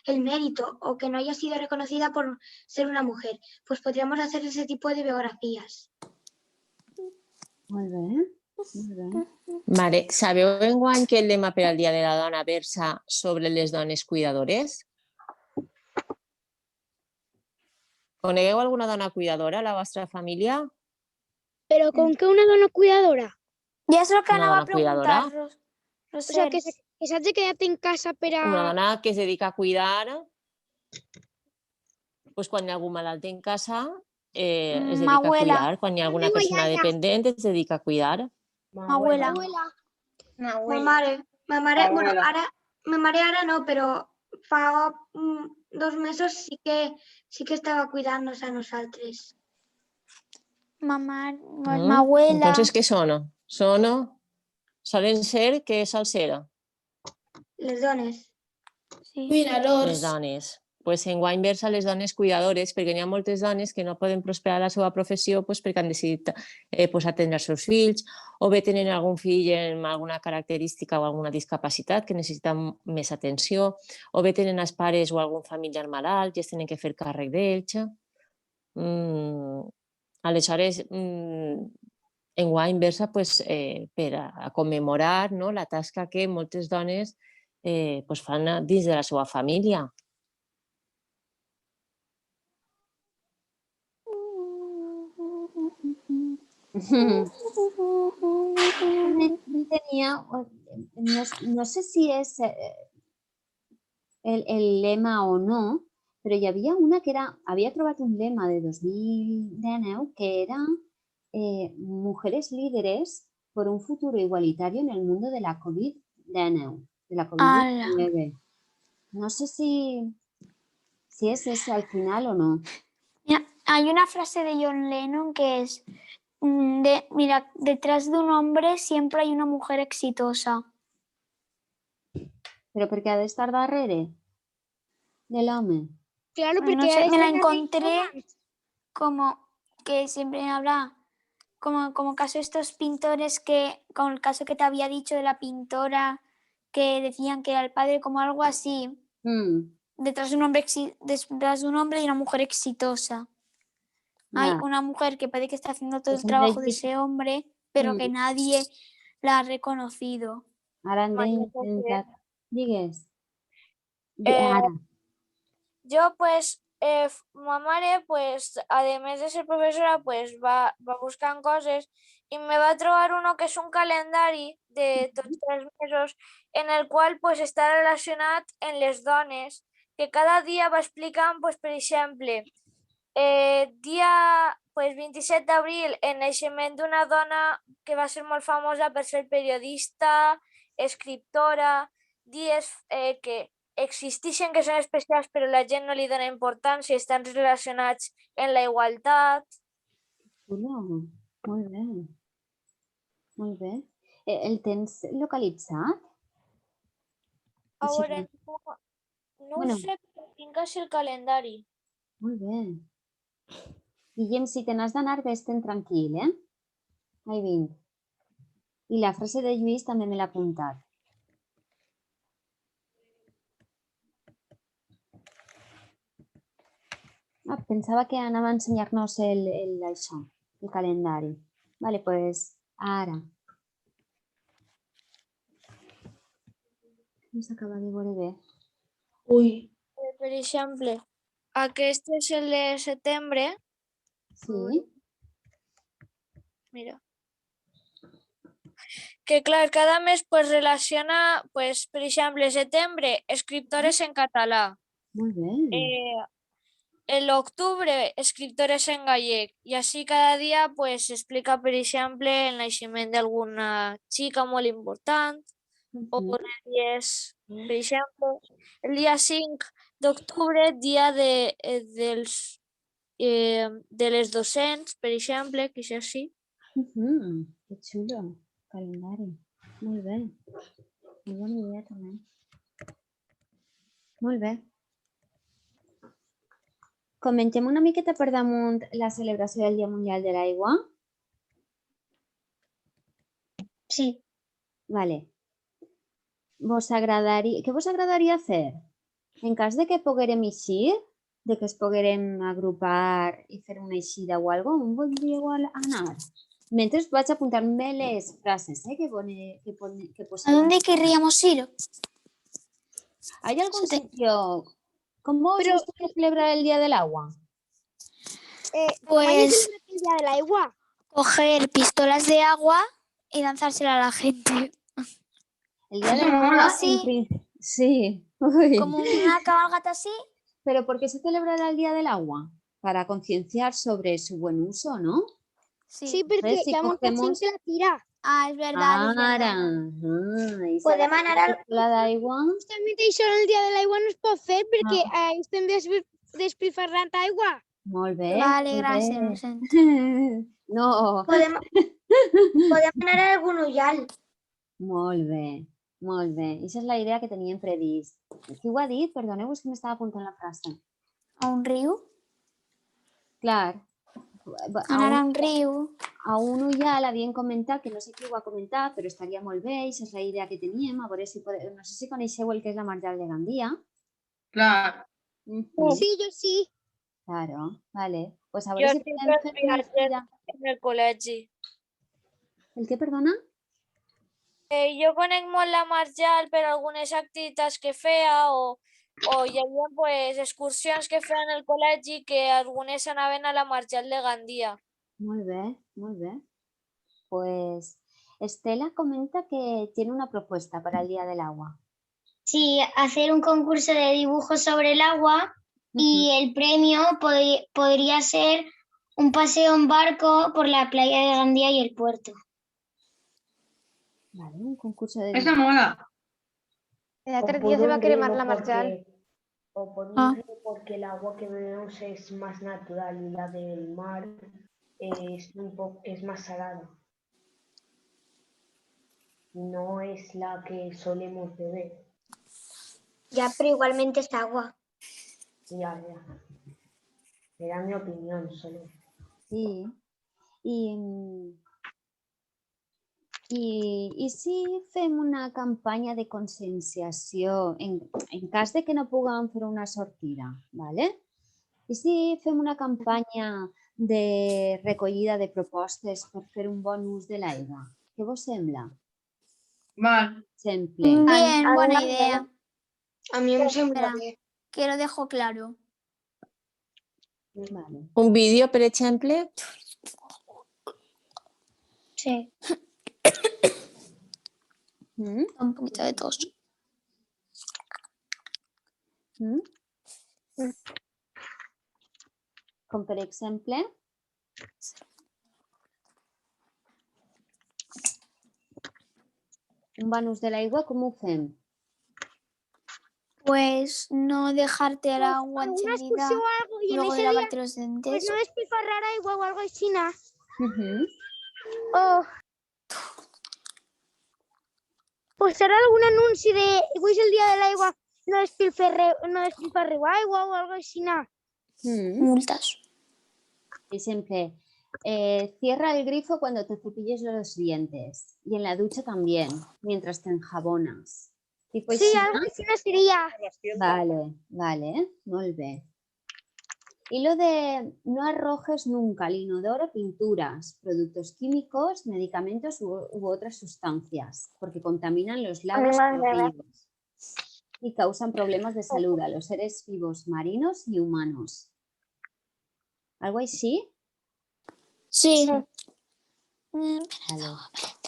el mérito o que no haya sido reconocida por ser una mujer. Pues podríamos hacer ese tipo de biografías. Molt bé. Molt bé. Vale, sabeu enguany que el lema per al Dia de la Dona versa sobre les dones cuidadores? ¿Conegueu alguna dona cuidadora a la vuestra familia? ¿Pero con qué una dona cuidadora? Ya es lo que Una anava a dona cuidadora. preguntar. O sea, que s'ha de quedar en casa per a... Una dona que es dedica a cuidar, pues quan hi ha algú malalt en casa, es dedica a cuidar. Quan hi ha alguna persona dependent, es dedica a cuidar. Abuela. Mi mare. Bueno, mi mare ara no, però fa 2 mesos sí que estava cuidant-nos a nosaltres. Mamá, mi abuela. Entonces, ¿qué son? Solen ser, què sol ser? Les dones. Sí. Cuidadors. Les dones. pues, en inversa les dones cuidadores, perquè n'hi ha moltes dones que no poden prosperar la seva professió perquè han decidit atendre els seus fills, o bé tenen algun fill amb alguna característica o alguna discapacitat que necessita més atenció, o bé tenen els pares o algun familiar malalt i es tenen que fer càrrec d'ells. Aleshores, en inversa, per a commemorar la tasca que moltes dones fan dins de la seva família. No sé si és el lema o no, però hi havia una que havia trobat un lema de 2019 que era Mujeres líderes por un futuro igualitario en el mundo de la COVID-19. De la COVID-19. No sé si es ese al final o no. Hay una frase de John Lennon que es, mira, detrás de un hombre siempre hay una mujer exitosa. Però perquè ha d'estar darrere de l'home. Claro, porque no sé, me la encontré como que siempre habrá como caso estos pintores que, como el caso que te había dicho de la pintora que decían que era el padre, como algo así. Detrás de un hombre hay una mujer exitosa. Hay una mujer que parece que está haciendo todo el trabajo de ese hombre, pero que nadie la ha reconocido. Ara hem d'intentar... Digues. Yo, pues, ma mare, pues, además de ser profesora, pues va buscando cosas y me va a trobar uno que es un calendario de tots els mesos en el cual pues está relacionado en les dones, que cada dia va explicant, pues, per exemple, dia pues, 27 d'abril, el naixement d'una dona que va ser molt famosa per ser periodista, escriptora, dies que existeixen que són especials però la gent no li dona importància i estan relacionats en la igualtat. Molt bé. Molt bé. El tens localitzat? A veure, no ho sé, però tinc així el calendari. Molt bé. Guillem, si te n'has d'anar, vés-te'n tranquil, Ahí vinc. I la frase de Lluís també me l'ha apuntat. Pensava que anava a ensenyar-nos això, el calendari. Vale, pues ara. No s'acaba de veure bé. Ui. Per exemple, aquest és el de setembre. Sí. Mira. Que clar, cada mes pues relaciona, pues, per exemple, setembre, escriptores en català. Molt bé. L'octubre, escriptores en gallec. I així cada dia pues explica, per exemple, el naixement d'alguna xica molt important. O per exemple, el dia 5 d'octubre, dia de les docents, per exemple, que és així. Que xulo, calendari. Molt bé. Molt bona idea també. Molt bé. Comentem una miqueta per damunt la celebració del Dia Mundial de l'Aigua? Sí. Vale. Què vos agradaria fer? En cas de que poguérem eixir, de que es poguérem agrupar i fer una eixida o alguna cosa, on voldríeu anar? Mentre vaig apuntar-me les frases que posem. ¿A dónde querríamos ir? ¿Hay algún sitio? ¿Cómo os gustaría celebrar el Día del Agua? Pues el Día del Agua. Coger pistolas de agua y lanzársela a la gente. El Día del Agua, así. Sí. Como una cabalgata así. ¿Pero por qué se celebrará el Día del Agua? Para concienciar sobre su buen uso, ¿no? Sí, porque si hi ha molta gent que la tira. Ah, es verdad. Ara. Podem anar al... La d'aigua. Justament això el Dia de l'Aigua no es pot fer perquè estem despilfarrant aigua. Molt bé. Vale, molt gràcies, bé. ho sento. No. Podem anar a algun ullal. Molt bé. Molt bé. Aquesta és la idea que teníem previst. Qui ho ha dit? Perdoneu, és que m'estava apuntant la frase. A un riu? Clar. Anar a un riu. A uno ja l'havien comentat, que no sé qui ho ha comentat, però estaria molt bé, aquesta és la idea que teníem. A veure si podem... No sé si coneixeu el que és la Marjal de Gandia. Clar. Sí, yo sí. Claro, vale. Pues a Jo veure si tinc podem fer una viatges gira. en el col·legi. El què, perdona? Jo conec molt la Marjal per algunes activitats que feia o hi havia pues, excursions que feien al col·legi que algunes anaven a la Marjal de Gandia. Muy bien, muy bien. Pues Estela comenta que tiene una propuesta para el Día del Agua. Sí, hacer un concurso de dibujos sobre el agua y el premio podría ser un paseo en barco por la playa de Gandía y el puerto. Vale, un concurso de Esa dibujos. mola. El otro día se va a cremar la Marjal. O por un río, porque el agua que bebemos es más natural y la del mar es más salada. No es la que solemos beber. Ya, pero igualmente es agua. Ya. Era mi opinión solo. Sí. I si fem una campanya de conscienciació en cas de que no puguem fer una sortida, ¿vale? I si fem una campanya de recollida de propostes per fer un bon ús de l'aigua? Què vos sembla? Mal. Exemple. Bien, buena idea. A mí me sembla bien. Que lo dejo claro. Vale. Un vídeo, per exemple? Sí. Un poquito de tos. Com per exemple? Un bon ús de l'aigua, com ho fem? Pues no dejarte el agua Una encendida excursión o algo y en luego ese de día lavarte los dientes. pues no despilfarrar agua o algo así, nada. Pues serà algun anunci de avui és el dia de l'aigua, no despilfarreu aigua o algo així. Multas. Por ejemplo, cierra el grifo cuando te cepilles los dientes y en la ducha también, mientras te enjabonas. Tipo Sí, algo així seria. Vale, molt bé. Y lo de no arrojes nunca al inodoro pinturas, productos químicos, medicamentos u otras sustancias, porque contaminan los lagos y los ríos y causan problemas de salud a los seres vivos marinos y humanos. ¿Algo así? Sí. Vale.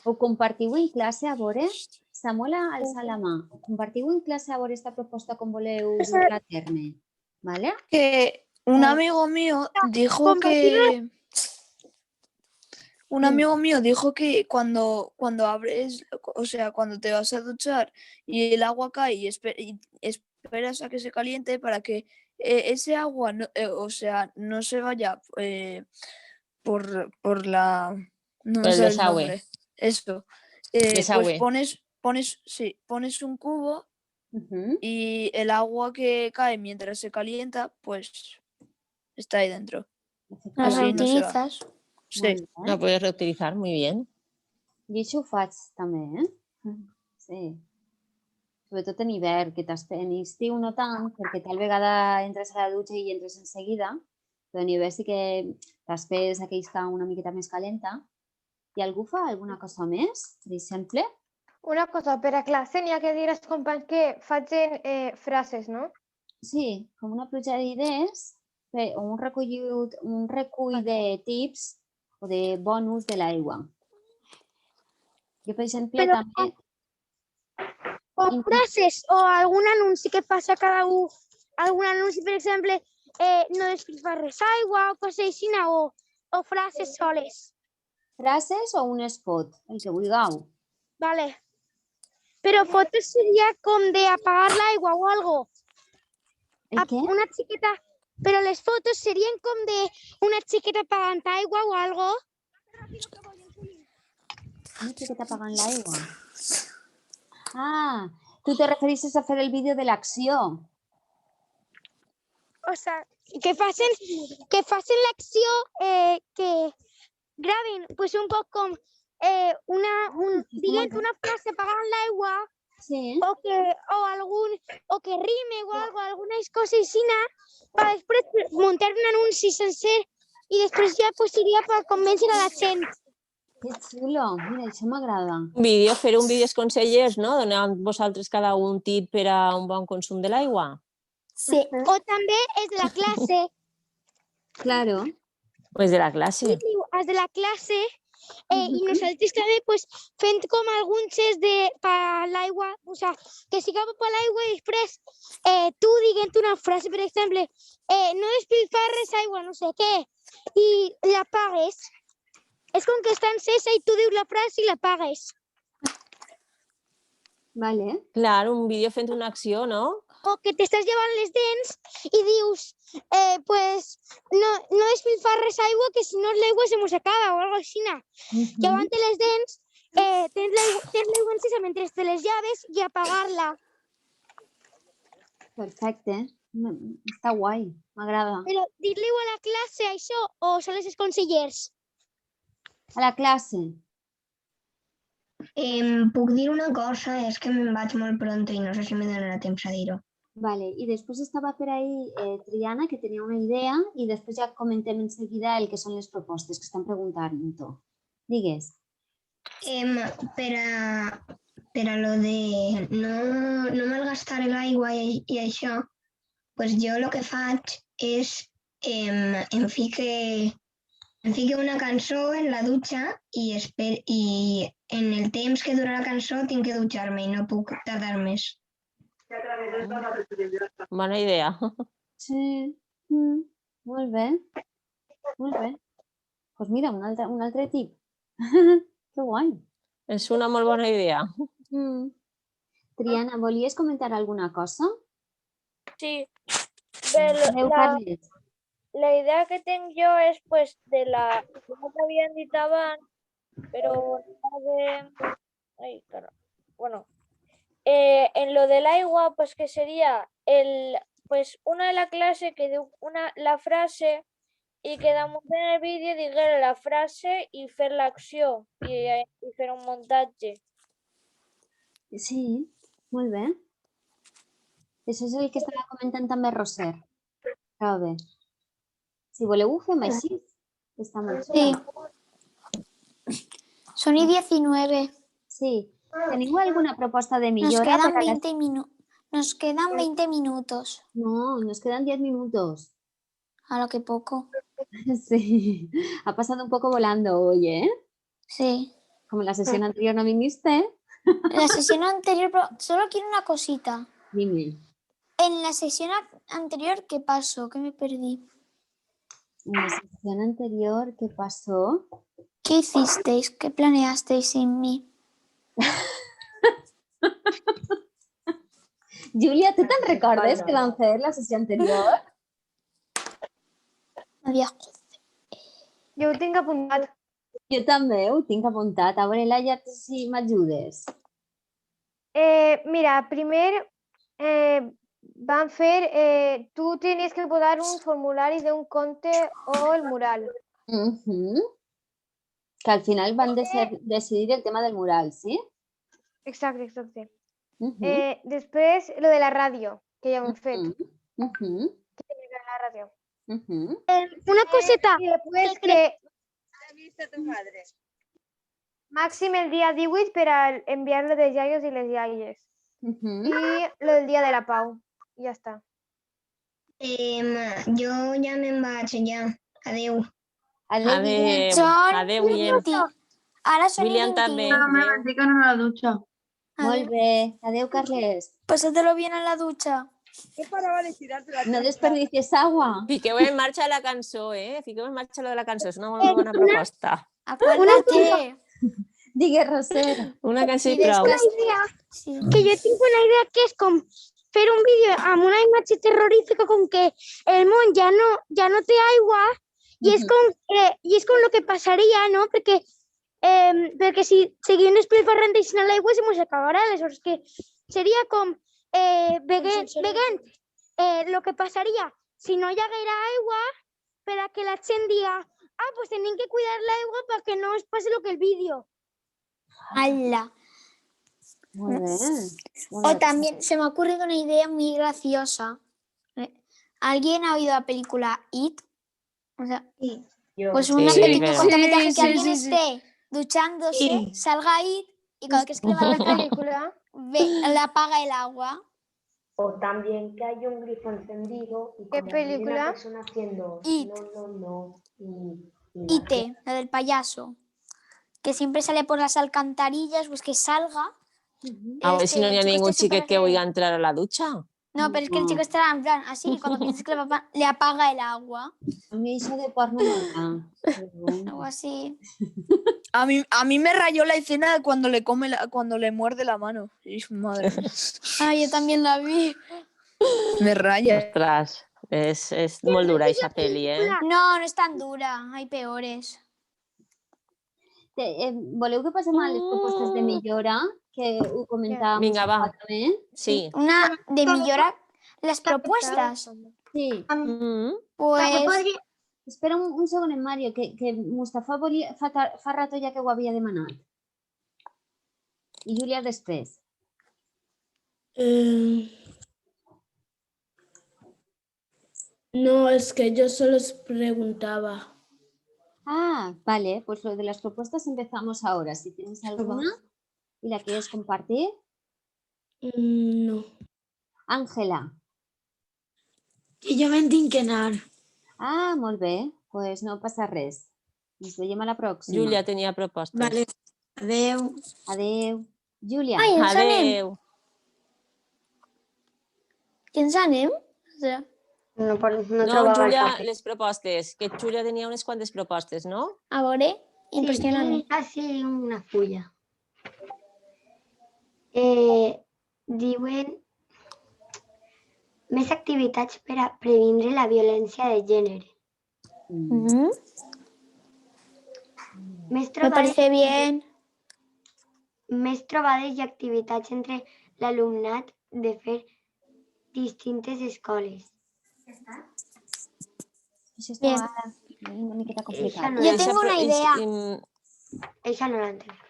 Ho compartiu en classe a veure? Samuel ha alçat la mà. Compartiu en classe a veure esta proposta com voleu dur-la a terme. ¿Vale? Que un amigo mío dijo que... Un amigo mío dijo que cuando abres, o sea, cuando te vas a duchar y el agua cae y esperas a que se caliente para que ese agua, no se vaya por la... No Por el sé desagüe. nombre. Eso. Desagüe. Pues pones un cubo y el agua que cae mientras se calienta, pues está ahí dentro. Lo Así no se va. reutilizas. Sí. La puedes reutilizar muy bien. Jo això ho faig també, Sí. Sobretot en hivern, que en estiu no tant, perquè tal vegada entres a la dutxa i entres en seguida, però en hivern sí que t'esperes a que isca una miqueta més calenta. I algú fa alguna cosa més, per exemple? Una cosa, per a classe n'hi ha que dir als companys que facin frases, no? Sí, com una pluja d'idees o un recull de tips o de bonus de l'aigua. Jo, per exemple, també... O frases o algun anunci que faci cada un. Algun anunci, per exemple, no despilfarres aigua o coses així, o frases soles. Frases o un spot, el que vulgueu. Vale. Però fotos seria com de apagar l'aigua o algo. El què? Una xiqueta... Però les fotos serien com de una xiqueta apagant aigua o algo. Una xiqueta apagant l'aigua. Ah, tu te referissis a fer el vídeo de l'acció. O sea, que facin l'acció, que graven pues, un poc com dient una frase apagant l'aigua o que rime o alguna cosa així per després muntar un anunci sencer i després ja pues, seria per convèncer a la gent. Que xulo, mira, això m'agrada. Fer un vídeo als consellers, no? Donant vosaltres cada un tip per a un bon consum de l'aigua. Sí, o també és de la classe. Claro. Pues de la classe. Els de la classe i nosaltres també pues, fent com algun gest per l'aigua, o sea, que siga per l'aigua i després tu dient una frase, per exemple, no despilfarres aigua, no sé què, i la pagues. És com que està encesa i tu dius la frase i la pagues. Vale. Clar, un vídeo fent una acció, no? O que t'estàs llevant les dents i dius, pues, no despilfarres aigua, que si no l'aigua se mos acaba o alguna cosa així. Llevant les dents, tens l'aigua encesa mentre te les llaves i apagar-la. Perfecte. Està guai, m'agrada. Però dir-li-ho a la classe, això, o sols els consellers? A la classe. Puc dir una cosa, és que me'n vaig molt pronto i no sé si me donarà temps a dir-ho. Vale, i després estava per ahí Triana, que tenia una idea, i després ja comentem en seguida el que són les propostes que estan preguntant-ho. Digues. Per a lo de no malgastar l'aigua i això, pues jo el que faig és em fique una cançó en la dutxa i en el temps que dura la cançó tinc que dutxar-me i no puc tardar més. Bona idea. Sí, molt bé. Molt bé. Doncs mira, un altre tip. Que guai. És una molt bona idea. Triana, volies comentar alguna cosa? Sí. La idea que tengo yo es pues de la como que habían dicho abans, pero bueno, en lo del agua, pues que sería pues una de la clase que diu la frase y quedamos en el vídeo diguera la frase y fer l'acció y fer un montatge. Sí, molt bé. Això és el que estava comentant també Roser. Prou bé. Si voleu ho fem així. Està molt bé. Sí. Són i 19. Sí. ¿Teniu alguna proposta de millora? Nos quedan 20 minutos. No, nos quedan 10 minutos. A lo que poco. Sí. Ha pasado un poco volando hoy, ¿eh? Sí. Como en la sesión anterior no viniste. En la sesión anterior, pero solo quiero una cosita. Dime. En la sesión anterior, ¿qué pasó? ¿Qué me perdí? En la sesión anterior, ¿qué pasó? ¿Qué hicisteis? ¿Qué planeasteis sin mí? Júlia, tu te'n recordes que vam fer la sessió anterior? Jo ho tinc apuntat. Jo també ho tinc apuntat. A veure, Laia, si m'ajudes. Mira, primer van fer... tu tenies que posar un formulari d'un conte o el mural. Que al final van decidir el tema del mural, ¿sí? Exacte, exacte. Després, lo de la ràdio, que ja ho hem fet. Que tenia que la ràdio. Una coseta. I després que... Màxim el dia 18 per a enviar-lo de iaios i les iaies. I lo del dia de la Pau. I ja està. Jo ja me'n vaig, ja. Adéu. Adéu. Adéu, William. Ara són William també. Me estic anant a la dutxa. Molt bé. Adéu, Carles. Pásatelo bien en la ducha. No desperdicies agua. Fiqueu en marxa la cançó, Fiqueu en marxa lo de la cançó. És una molt bona proposta. Acuérdate. Digues, Roser. Una cançó i prou. Que jo tinc una idea que és com fer un vídeo amb una imatge terrorífica com que el món ja no té aigua i és com el que passaria, no? Perquè perquè si seguim despilfarrant deixant a l'aigua se mos acabarà, aleshores que seria com veient el que passaria si no hi haguera aigua per a que la gent diga pues tenim que cuidar l'aigua perquè no es passi el que el vídeo. ¡Hala! Muy bien. O también se me ha ocurrido una idea muy graciosa. ¿Alguien ha oído la película It? O sea, pues un pequeño cortometraje que alguien esté duchándose, salga It y cada vez que le va la película le apaga el agua. O también que hay un grifo encendido y como hay una persona haciendo no. Ite, la del payaso, que siempre sale por las alcantarillas, pues que salga. A ver si no hi ha ningún xiquet que vulgui entrar a la ducha. No, pero es que el chico estará en plan así y cuando piensas que le apaga el agua. A mí eso de porno no. Algo así. A mí me rayó la escena de cuando le muerde la mano. Madre mía. Yo también la vi. Me raya. Ostres, és molt dura aquesta pel·li, No, no es tan dura, hay peores. Voleu que passem a les propostes de millora que ho comentàvem? Vinga, va. Sí. Una de millora las propuestas. Sí. Pues... Espera un segon, Mario, que Mustafa fa rato ja que ho havia demanat. I Júlia després. No, es que yo solo os preguntaba. Vale, pues lo de las propuestas empezamos ahora. Si tienes alguna y la quieres compartir. No. Ángela. Que jo me'n tinc que anar. Molt bé. Pues no passa res. Ens veiem a la pròxima. Júlia tenia propostes. Vale. Adeu. Adeu. Júlia. Adeu. I ens anem? No Júlia, les propostes. Que Júlia tenia unes quantes propostes, no? A veure, impressionant. Sí, una fulla. Diuen més activitats per a previndre la violència de gènere. Me parece bien. Més trobades i activitats entre l'alumnat de fer distintes escoles. Bien. Una miqueta complicat. Yo tengo una idea. Esa no la entiendo.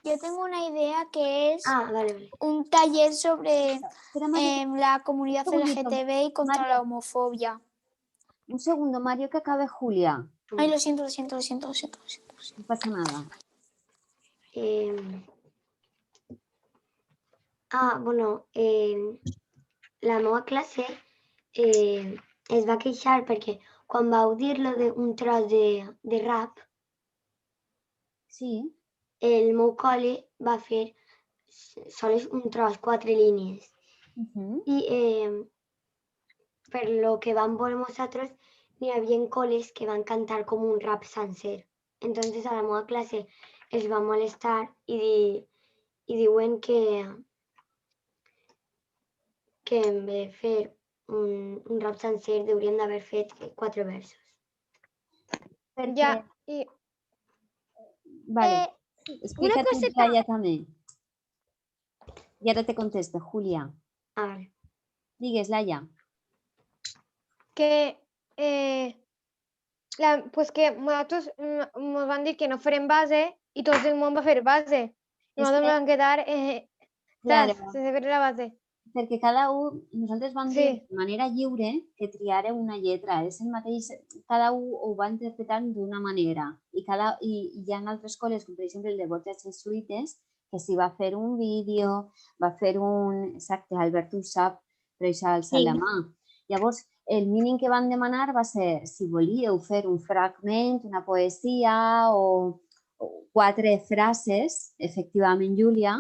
Yo tengo una idea que es vale. un taller sobre la comunidad LGTB y contra la homofobia. Un segundo, Mario, que acabe Julia. Ay, lo siento. No pasa nada. La meva classe es va queixar perquè quan vau dir-lo d'un tros de rap, el meu col·le va fer sols un tros, 4 línies. I per lo que vam veure nosaltres, n'hi havia col·les que van cantar com un rap sencer. Entonces a la meva classe els va molestar i diuen que en vez de fer un rap sencer haurien d'haver fet 4 versos. Vale. Explica tu, Laia, també. I ara te contesta, Julia. Vale. Digues, Laia. Que nosaltres ens van dir que no farem base i tot el món va fer base. Nosaltres vam quedar sense fer la base. Perquè nosaltres vam dir de manera lliure que triara una lletra. És el mateix, cada un ho va interpretar d'una manera. I hi ha altres col·les, com per exemple el de Borges Jesuïtes, que s'hi va fer un vídeo, va fer exacte, Albert ho sap, però això alça la mà. Llavors, el mínim que van demanar va ser si volíeu fer un fragment, una poesia o 4 frases, efectivament, Júlia,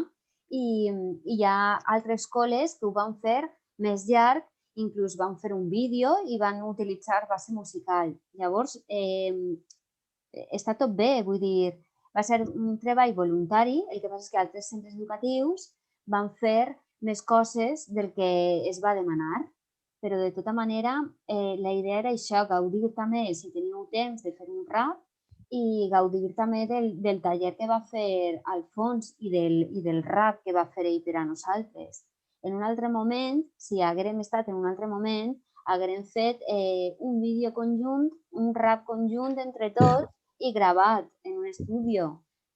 i hi ha altres col·les que ho van fer més llarg, inclús van fer un vídeo i van utilitzar base musical. Llavors, està tot bé, vull dir, va ser un treball voluntari, el que passa és que altres centres educatius van fer més coses del que es va demanar, però de tota manera la idea era això, gaudir també, si teniu temps, de fer un rap i gaudir també del taller que va fer Alfons i del rap que va fer ell per a nosaltres. En un altre moment, si haguérem estat en un altre moment, haguérem fet un vídeo conjunt, un rap conjunt entre tots i gravat en un estudi.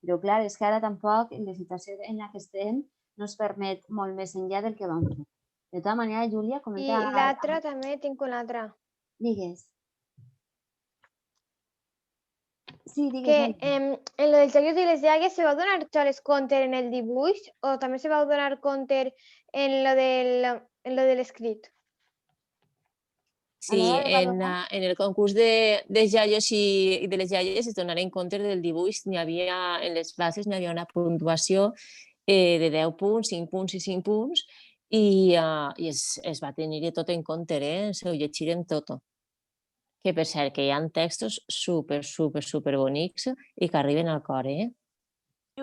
Però clar, és que ara tampoc, en la situació en la que estem, no es permet molt més enllà del que vam fer. De tota manera, Júlia, comenta... I l'altra també, tinc una altra. Digues. Sí, digues. Que en lo dels llaios i les iaies se va donar Charles Conter en el dibuix o també se va donar Conter en lo de l'escrit? Sí, en el concurs de iaios i de les iaies es donaren compte del dibuix. En les bases n'hi havia una puntuació de 10 punts, 5 punts i 5 punts i es va tenir tot en compte, se ho llegirem tot. Que per cert, que hi ha textos super bonics i que arriben al cor, I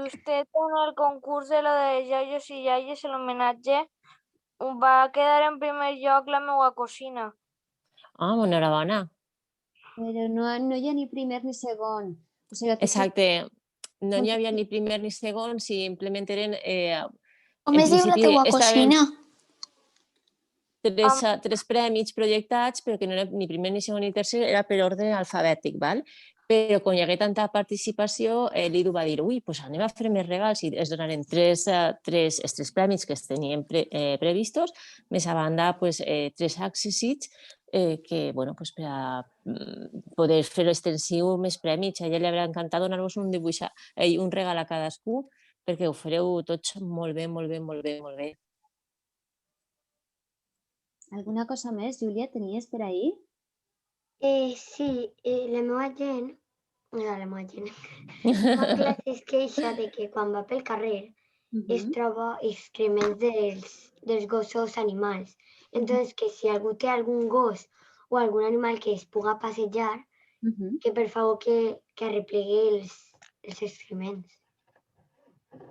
usted en el concurs de lo de iaios i iaies, l'homenatge, va quedar en primer lloc la meva cosina. Ah, enhorabona. Però no hi ha ni primer ni segon. Exacte, no hi havia ni primer ni segon, simplement eren... Com es diu la teua cosina? Tres prèmits projectats, però que no era ni primer ni segon ni tercer, era per ordre alfabètic, val? Però quan hi hagué tanta participació, l'Idu va dir, ui, doncs anem a fer més regals i es donaren tres prèmits que es tenien previstos, més a banda, tres accessits que, bueno, per a poder fer extensiu més prèmits. A ella li haurà encantat donar-vos un dibuix, un regal a cadascú, perquè ho fareu tots molt bé, molt bé, molt bé, molt bé. Alguna cosa més, Júlia, tenies per ahir? Sí, la meva gent, la classe es queixa de que quan va pel carrer es troba excrements dels gossos animals. Entonces, que si algú té algun gos o algun animal que es puga passejar, que per favor que arreplegui els excrements.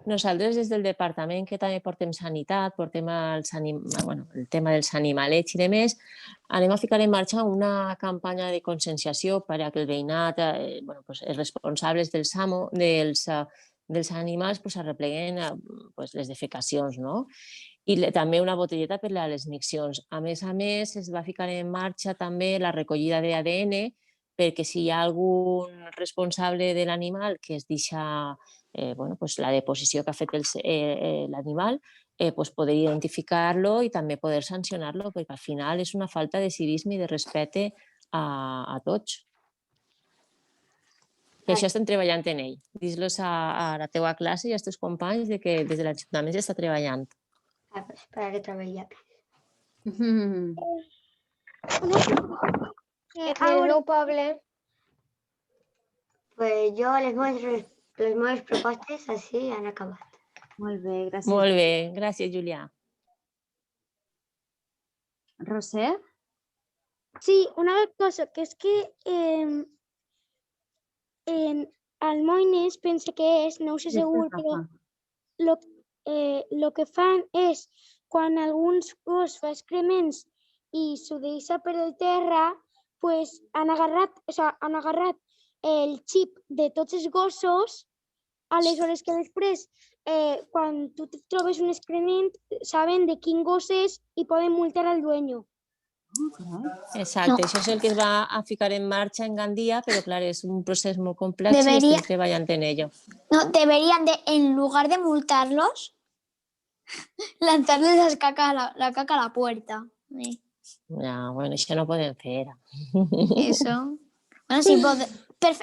Nosaltres des del departament, que també portem sanitat, portem el tema dels animalets i demés, anem a ficar en marxa una campanya de conscienciació per a que el veïnat, els responsables dels animals arrepleguen les defecacions, no? I també una botelleta per a les miccions. A més, es va ficar en marxa també la recollida d'ADN perquè si hi ha algun responsable de l'animal que es deixa la deposició que ha fet l'animal, poder identificar-lo i també poder sancionar-lo, perquè al final és una falta de civisme i de respecte a tots. I això estem treballant en ell. Dis-los a la teua classe i als teus companys que des de l'Ajuntament s'està treballant. Per a que treballi. El meu poble... Jo, les meves propostes així han acabat. Molt bé, gràcies. Molt bé, gràcies, Julià. Roser? Sí, una cosa, que és que al Moines pense que és, no ho sé segur, però el que fan és quan alguns gos fa excrements i s'ho deixa per el terra, han agarrat el xip de tots els gossos, aleshores que després, quan tu trobes un excrement, saben de quin gos és i poden multar al dueño. Exacte, això és el que es va a ficar en marxa en Gandia, però clar, és un procés molt complex i estem treballant en ello. No, deberían de, en lugar de multarlos, lanzarles la caca a la puerta. No, bueno, això no podem fer. Eso. Bueno, sí,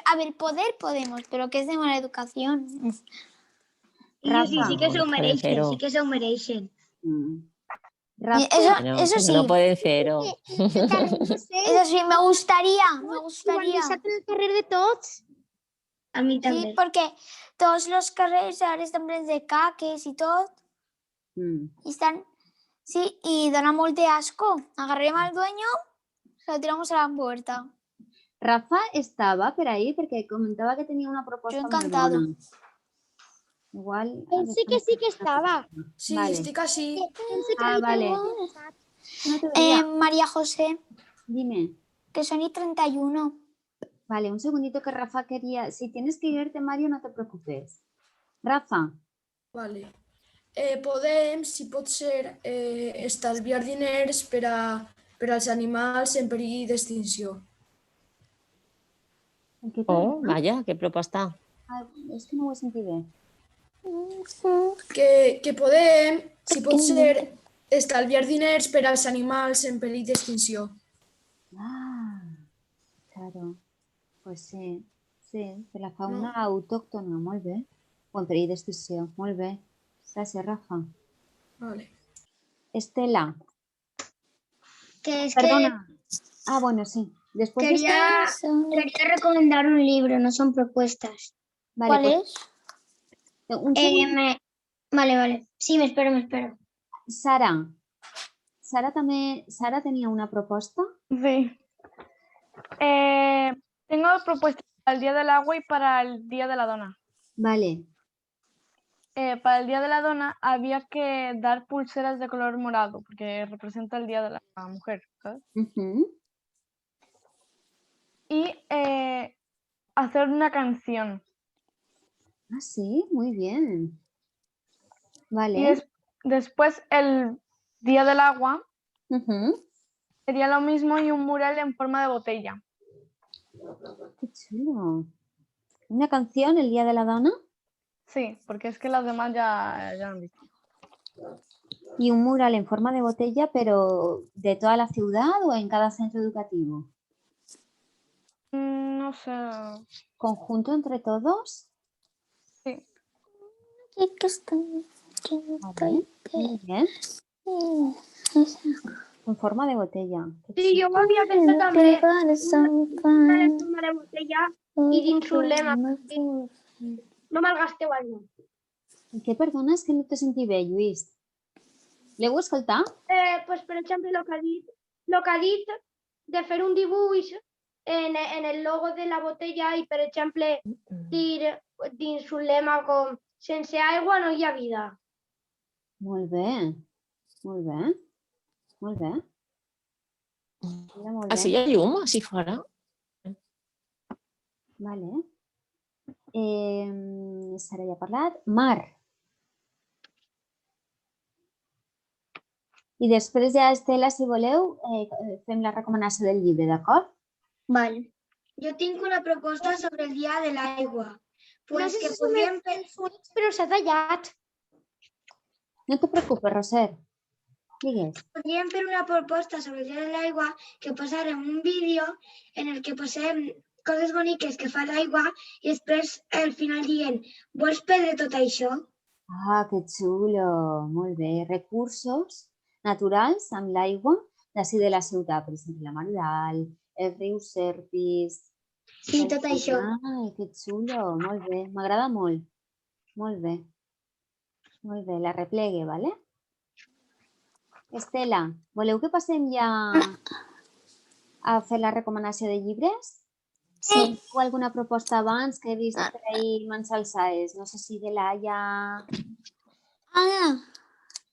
a ver, poder podemos, pero que es de mala educación. Sí que s'ho mereixen, sí que s'ho mereixen. Eso sí. No pueden fer-ho. Eso sí, me gustaría. en el carrer de tots. A mi també. Sí, porque todos los carrers ahora están plens de caques y todo. Y están... Sí, y dona molt de asco. Agarremos al dueño, se lo tiramos a la puerta. Rafa estava per ahí perquè comentava que tenia una proposta molt bona. Igual... Pense que sí que estava. Sí, estic així. Vale. María José. Dime. Que son y 31. Vale, un segundito que Rafa quería... Si tienes que irte, Mario, no te preocupes. Rafa. Vale. Podem, si pot ser, estalviar diners per als animals en perill d'extinció. Oh, vaya, qué proposta. És que no ho he sentit bé. Que podem, si pot ser, estalviar diners per als animals en perill d'extinció. Ah, claro. Pues sí, per la fauna autòctona, molt bé. O en perill d'extinció, molt bé. Gràcies, Rafa. Vale. Estela. Perdona. Bueno, sí. Después quería recomendar un libro, no son propuestas. Vale, ¿Cuál pues, es? Vale. Sí, me espero. Sara. ¿Sara tenía una propuesta? Sí. Tengo propuestas para el Día del Agua y para el Día de la Dona. Vale. Para el Día de la Dona había que dar pulseras de color morado, porque representa el Día de la Mujer, ¿sabes? Y hacer una canción. Ah, sí, muy bien. Vale. Y después el Día del Agua sería lo mismo y un mural en forma de botella. Qué chulo. ¿Una canción el Día de la Dona? Sí, porque es que las demás ya han visto. ¿Y un mural en forma de botella, pero de toda la ciudad o en cada centro educativo? No sé. ¿Conjunto entre todos? Sí. Vale, muy bien. En forma de botella. Sí, yo había pensado también una forma de botella y dins un lema. No malgasteu aigua. Què, perdona? És que no t'he sentit bé, Lluís. L'heu escoltat? Pues, per exemple, el que ha dit de fer un dibuix en el logo de la botella i, per exemple, dir dins un lema com sense aigua no hi ha vida. Molt bé. Molt bé. Molt bé. Molt bé. Així hi ha llum, així fora? Vale. Sara ja ha parlat. Mar. I després ja, Estela, si voleu, fem la recomanació del llibre, d'acord? Vale. Yo tengo una propuesta sobre el Día del Agua. Pues no sé que si podríem però s'ha tallat. No te preocupes, Roser. Digues. Podríem fer una proposta sobre el Día del Agua que posarem un vídeo en el que posem coses boniques que fa l'aigua i després al final dient vols perdre tot això? Ah, que xulo. Molt bé. Recursos naturals amb l'aigua d'ací de la ciutat, per exemple, la Mar d'Alt, el riu Serpis... Sí, tot això. Ai, que xulo. Molt bé. M'agrada molt. Molt bé. Molt bé. La replegue, ¿vale? Estela, voleu que passem ja a fer la recomanació de llibres? Sí. O alguna proposta abans que he vist per ahí mans alçades? No sé si de l'Aia...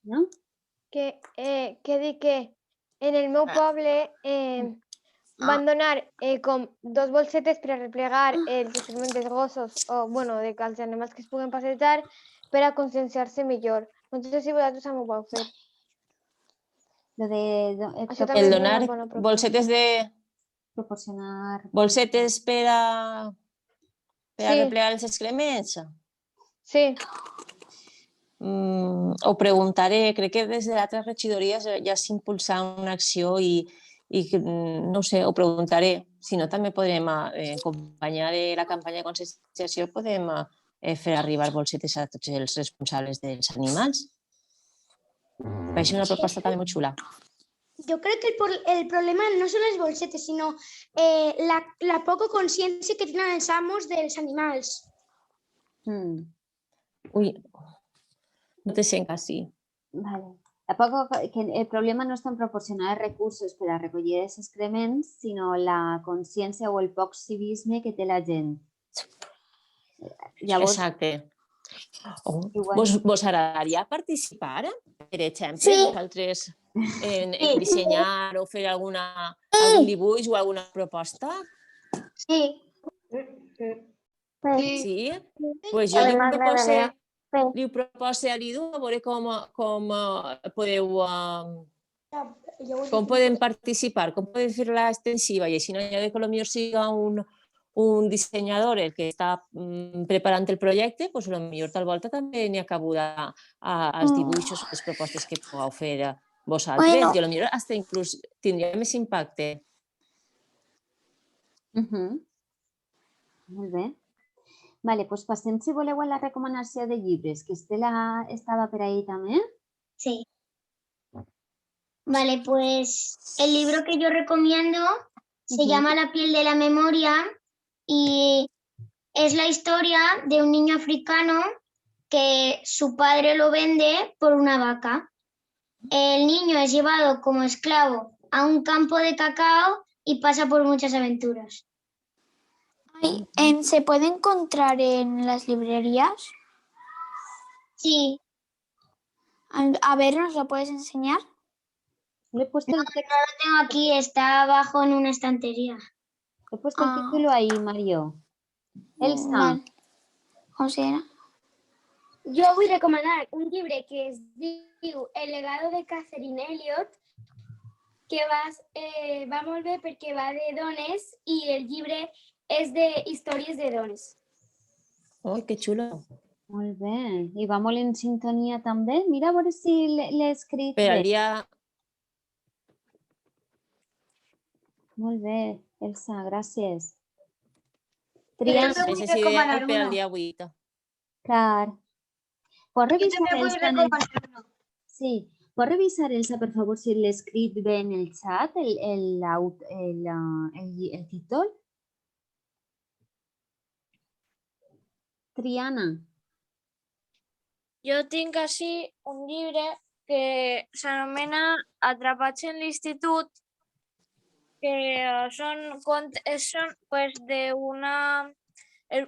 No? Que dic que en el meu poble van donar com 2 bolsetes per a replegar els excrements dels gossos o, bueno, dels animals que es puguen passejar per a conscienciar-se millor. No sé si vosaltres m'ho vau fer. El donar bolsetes de... Proporcionar... Bolsetes per a replegar els excrements? Sí. Ho preguntaré. Crec que des de l'altra regidoria ja s'impulsa una acció i no sé, ho preguntaré. Si no, també podrem acompanyar de la campanya de conscienciació, podem fer arribar bolsetes a tots els responsables dels animals. Va ser una proposta també molt xula. Yo creo que el problema no son las bolsetes, sino la poca consciència que tenen els amos dels animals. Ui, no te sent quasi. Vale. El problema no és en proporcionar els recursos per a recollir els excrements, sinó la consciència o el poc civisme que té la gent. Exacte. Vos agradaria participar, per exemple, vosaltres en dissenyar o fer algun dibuix o alguna proposta? Sí. Sí? Pues jo li ho proposo a l'Idu a veure com podem participar, com podem fer l'extensiva, i així no hi ha que potser siga un dissenyador el que està preparant el projecte, doncs potser tal volta també n'hi ha cabuda als dibuixos, les propostes que pugueu fer vosaltres, i potser fins inclús tindria més impacte. Molt bé. Vale, doncs passem, si voleu, a la recomanació de llibres, que Estela estava per ahí també. Sí. Vale, pues el libro que yo recomiendo se llama La piel de la memoria y es la historia de un niño africano que su padre lo vende por una vaca. El niño es llevado como esclavo a un campo de cacao y pasa por muchas aventuras. ¿Se puede encontrar en las librerías? Sí. A ver, ¿nos lo puedes enseñar? No lo tengo aquí, está abajo en una estantería. He puesto el título ahí, Mario. Elsa. ¿Cómo se llama? Jo vull recomanar un llibre que es diu El legado de Catherine Elliot, que va molt bé perquè va de dones i el llibre és d'històries de dones. Oh, que xulo. Molt bé. I va molt en sintonia també. Mira a veure si l'he escrit Per al bé. dia... Molt bé, Elsa, gràcies. Triana, és ideal per al dia 8. Clar. Pots revisar, Elsa? Sí. Pots revisar, Elsa, per favor, si l'he escrit bé en el xat, el títol? Triana. Jo tinc així un llibre que s'anomena Atrapats en l'institut, que són pues,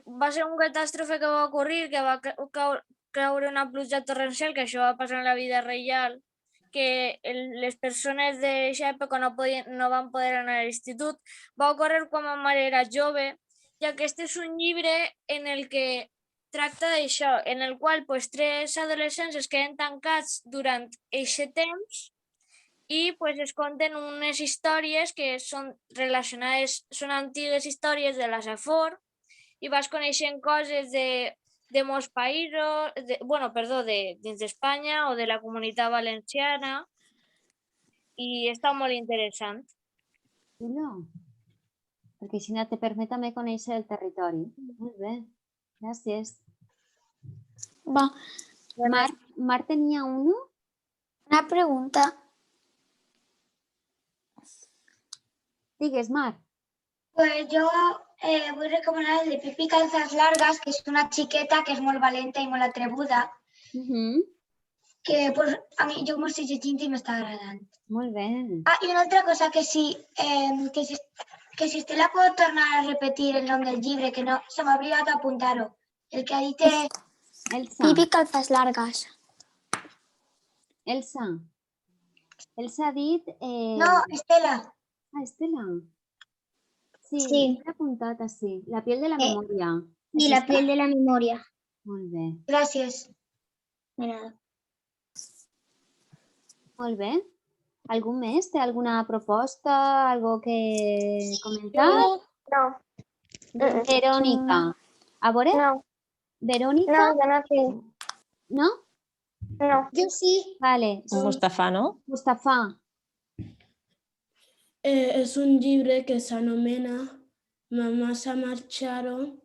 va ser una catàstrofe que va ocorrir, que va caure una pluja torrencial, que això va passar en la vida real, que les persones d'aquesta època no van poder anar a l'institut. Va ocórrer quan ma mare era jove, i aquest és un llibre en el que tracta d'això, en el qual pues, 3 adolescents es queden tancats durant aquest temps i pues, es conten unes històries que són relacionades, són antigues històries de la Safor, i vas coneixent coses de molts països, dins d'Espanya o de la Comunitat Valenciana, i està molt interessant. No, perquè així te permet també conèixer el territori. Molt bé, gràcies. Va. Mar tenia una pregunta. Digues, Mar. Pues yo voy a recomendar el de Pipi Calzas Largas, que es una chiqueta que es muy valenta y muy atrebuda. Que pues, a mí yo m'ho estic llegint i m'està agradant. Molt bé. I una altra cosa, que si Estela pot tornar a repetir el nom del llibre, que no se m'ha oblidat apuntar-ho. El que ha dit Elsa. Pipi Calzas Largas. Elsa. Elsa ha dit... No, Estela. Ah, Estela. Sí, Sí. l'he apuntat així. La piel de la memòria. Y La piel de la memoria. Molt bé. Gràcies. Mira. Molt bé. Algú més? Té alguna proposta? Algo que comentar? No. Verònica. A veure? No. Verònica? No, jo no tinc. No? No. Jo sí. Vale. Mustafa, no? Mustafa. Es un llibre que s'anomena Mamá se marcharon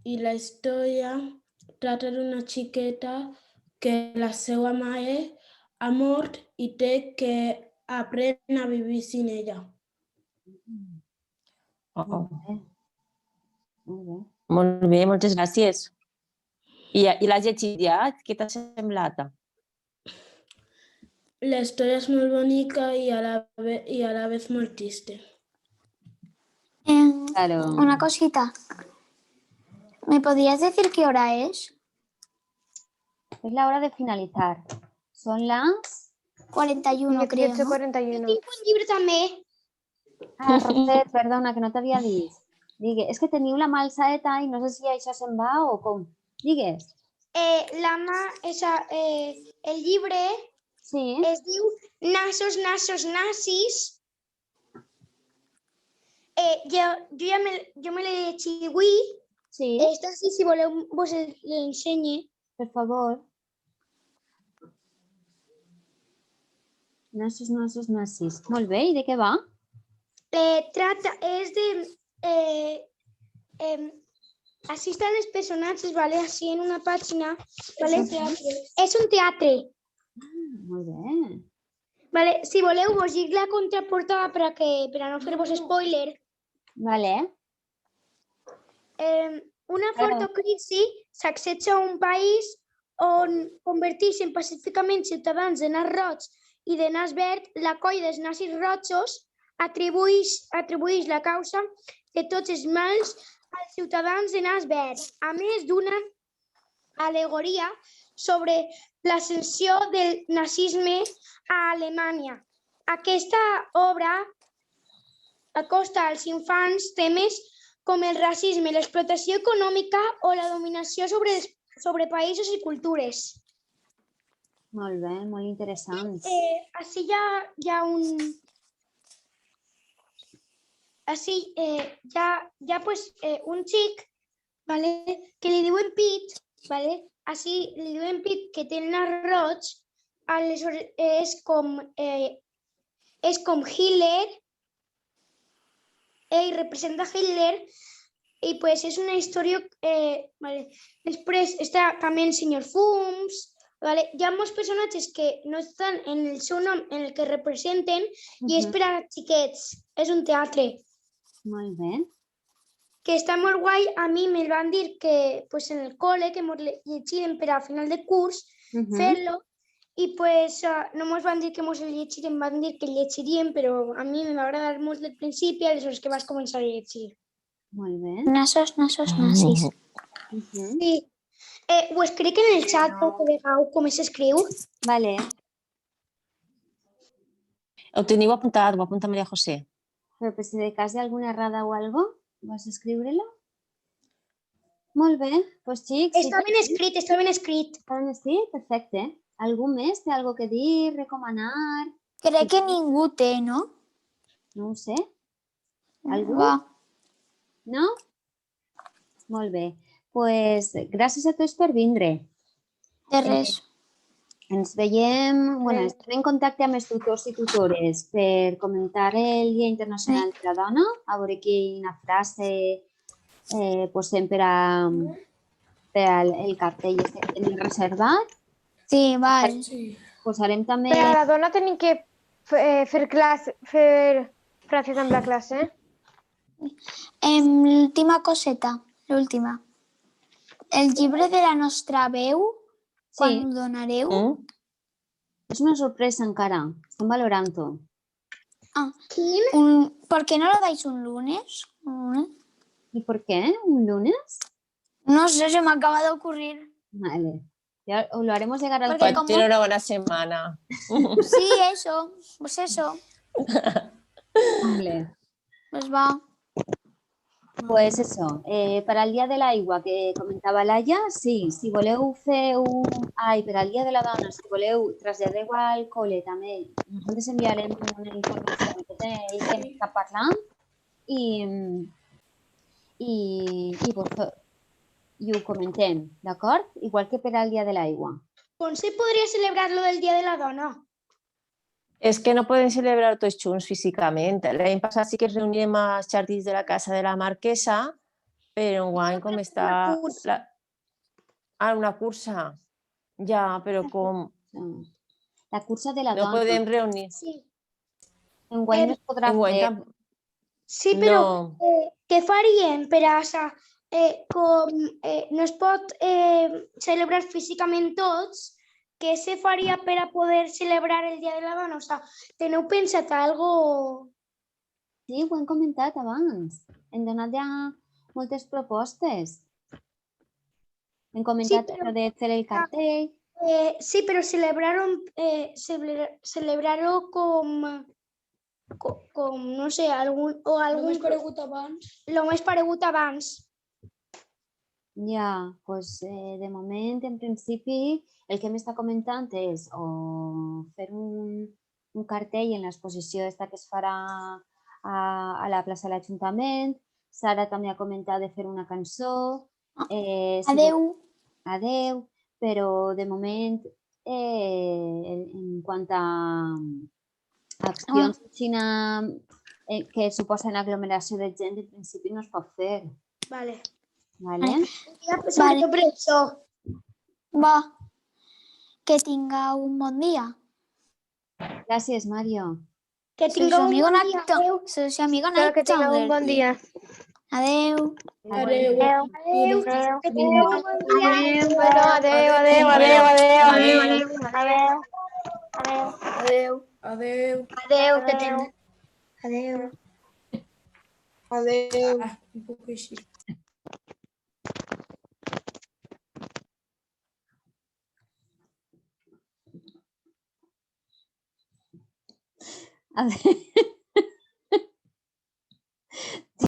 y la historia trata de una chiqueta que la seva mare ha mort i té que aprendre a vivir sin ella. Molt bé, moltes gràcies. I l'has llegit ja? Què t'ha semblat? La historia es muy bonita y a la vez muy triste. Claro. Una cosita. ¿Me podrías decir qué hora es? Es la hora de finalizar. Son las 41, creo. 18:41. Tinc un llibre també. Ah, Roser, perdona, que no t'havia vist. Digues, és que teniu la mà alçada i no sé si això se'n va o com. Digues. El llibre es diu Nassos, nassos, nazis. Jo me l'he llegit avui. Sí. Esta sí, si voleu, vos l'ensenye. Per favor. Nassos, nassos, nazis. Molt bé, i de què va? És de... Així estan els personatges, ¿vale? Així en una pàgina. ¿Vale? És un teatre. Molt bé. Vale, si voleu, vos dic la contraportada per a no fer-vos spoiler. Vale. Una fortocrisi sacseja un país on convertir-se pacíficament ciutadans de nas roig i de nas verd, la colla dels nazis rojos atribueix la causa de tots els mals als ciutadans de nas verd, a més d'una al·legoria sobre l'ascensió del nazisme a Alemanya. Aquesta obra acosta als infants temes com el racisme, l'explotació econòmica o la dominació sobre països i cultures. Molt bé, molt interessant. Així hi ha un... Així hi ha un xic que li diuen Pete, així li diuen Pete, que té el nas roig, aleshores és com Hitler, i representa Hitler, i pues és una història... Després està també el senyor Fums, hi ha molts personatges que no estan en el seu nom, en el que representen, i és per a xiquets, és un teatre. Molt bé. Que està molt guai, a mi me'l van dir que en el col·le, que mos llegirem per a final de curs, fer-lo, i no mos van dir que mos el llegirem, van dir que el llegiríem, però a mi m'ha agradat molt del principi, aleshores que vas començar a llegir. Molt bé. Nassos, nassos, nazis. Sí. Ho escric en el xat perquè vegeu com s'escriu. Vale. Ho teniu apuntat, ho apunta Maria José. Però si de cas hi ha alguna errada o algo, vas a escriure-la? Molt bé, doncs xics... Està ben escrit, està ben escrit. Està ben escrit? Perfecte. Algú més té alguna que dir, recomanar? Crec que ningú té, no? No ho sé. Algú? Va. No? Molt bé. Doncs gràcies a tots per vindre. De res. Ens veiem, estem en contacte amb els tutors i tutores per comentar el Dia Internacional de la Dona, a veure quina frase posem per al cartell que tenim reservat. Sí, val. Posarem també... Per a la dona tenim que fer frases amb la classe. L'última coseta, l'última. El llibre de la nostra veu, quan ho donareu? És una sorpresa encara, estem valorant-ho. ¿Por qué no lo dais un lunes? ¿Y por qué? ¿Un lunes? No sé, se me acaba de ocurrir. Vale. Ya lo haremos llegar al Para tener una buena semana. Sí, eso. Pues eso. Vale. Pues va. Pues eso, per al Dia de l'Aigua que comentava Laia, sí, si voleu fer per al Dia de la Dona, si voleu traslladeu al col·le també, nosaltres enviarem una informació que hem estat parlant i ho comentem, d'acord? Igual que per al Dia de l'Aigua. Com se podria celebrar lo del Dia de la Dona? És que no podem celebrar tots junts físicament. L'any passat sí que ens reuníem als jardins de la casa de la Marquesa, però enguany com està... Una cursa. Ja, però com... La cursa de la dona. No podem reunir. Sí. Enguany no es podrà fer. Sí, però què faríem per a això? Com no es pot celebrar físicament tots, què se faria per a poder celebrar el Dia de la Dona? O sigui, teniu pensat algo? Sí, ho hem comentat abans. Hem donat ja moltes propostes. Hem comentat de fer el cartell. Sí, però celebrar-ho com... com no sé, algun... El més paregut abans. El més paregut abans. Ja, doncs de moment, en principi, el que m'està comentant és o fer un cartell en l'exposició esta que es farà a la plaça de l'Ajuntament. Sara també ha comentat de fer una cançó. Adeu. Adeu, però de moment, en quant a accions que suposen aglomeració de gent, en principi no es pot fer. Vale. Vale? Sobretot per això. Va. Que tingueu un bon dia. Gràcies, Mario. Que tingueu un bon dia. Soci amigo Espero que tingueu un bon dia. Adeu. Adeu. Adeu. Que tingueu un bon dia. Adeu. Adeu. Adeu. Que tingueu. Adeu. Adeu. Un poc així. Adeu.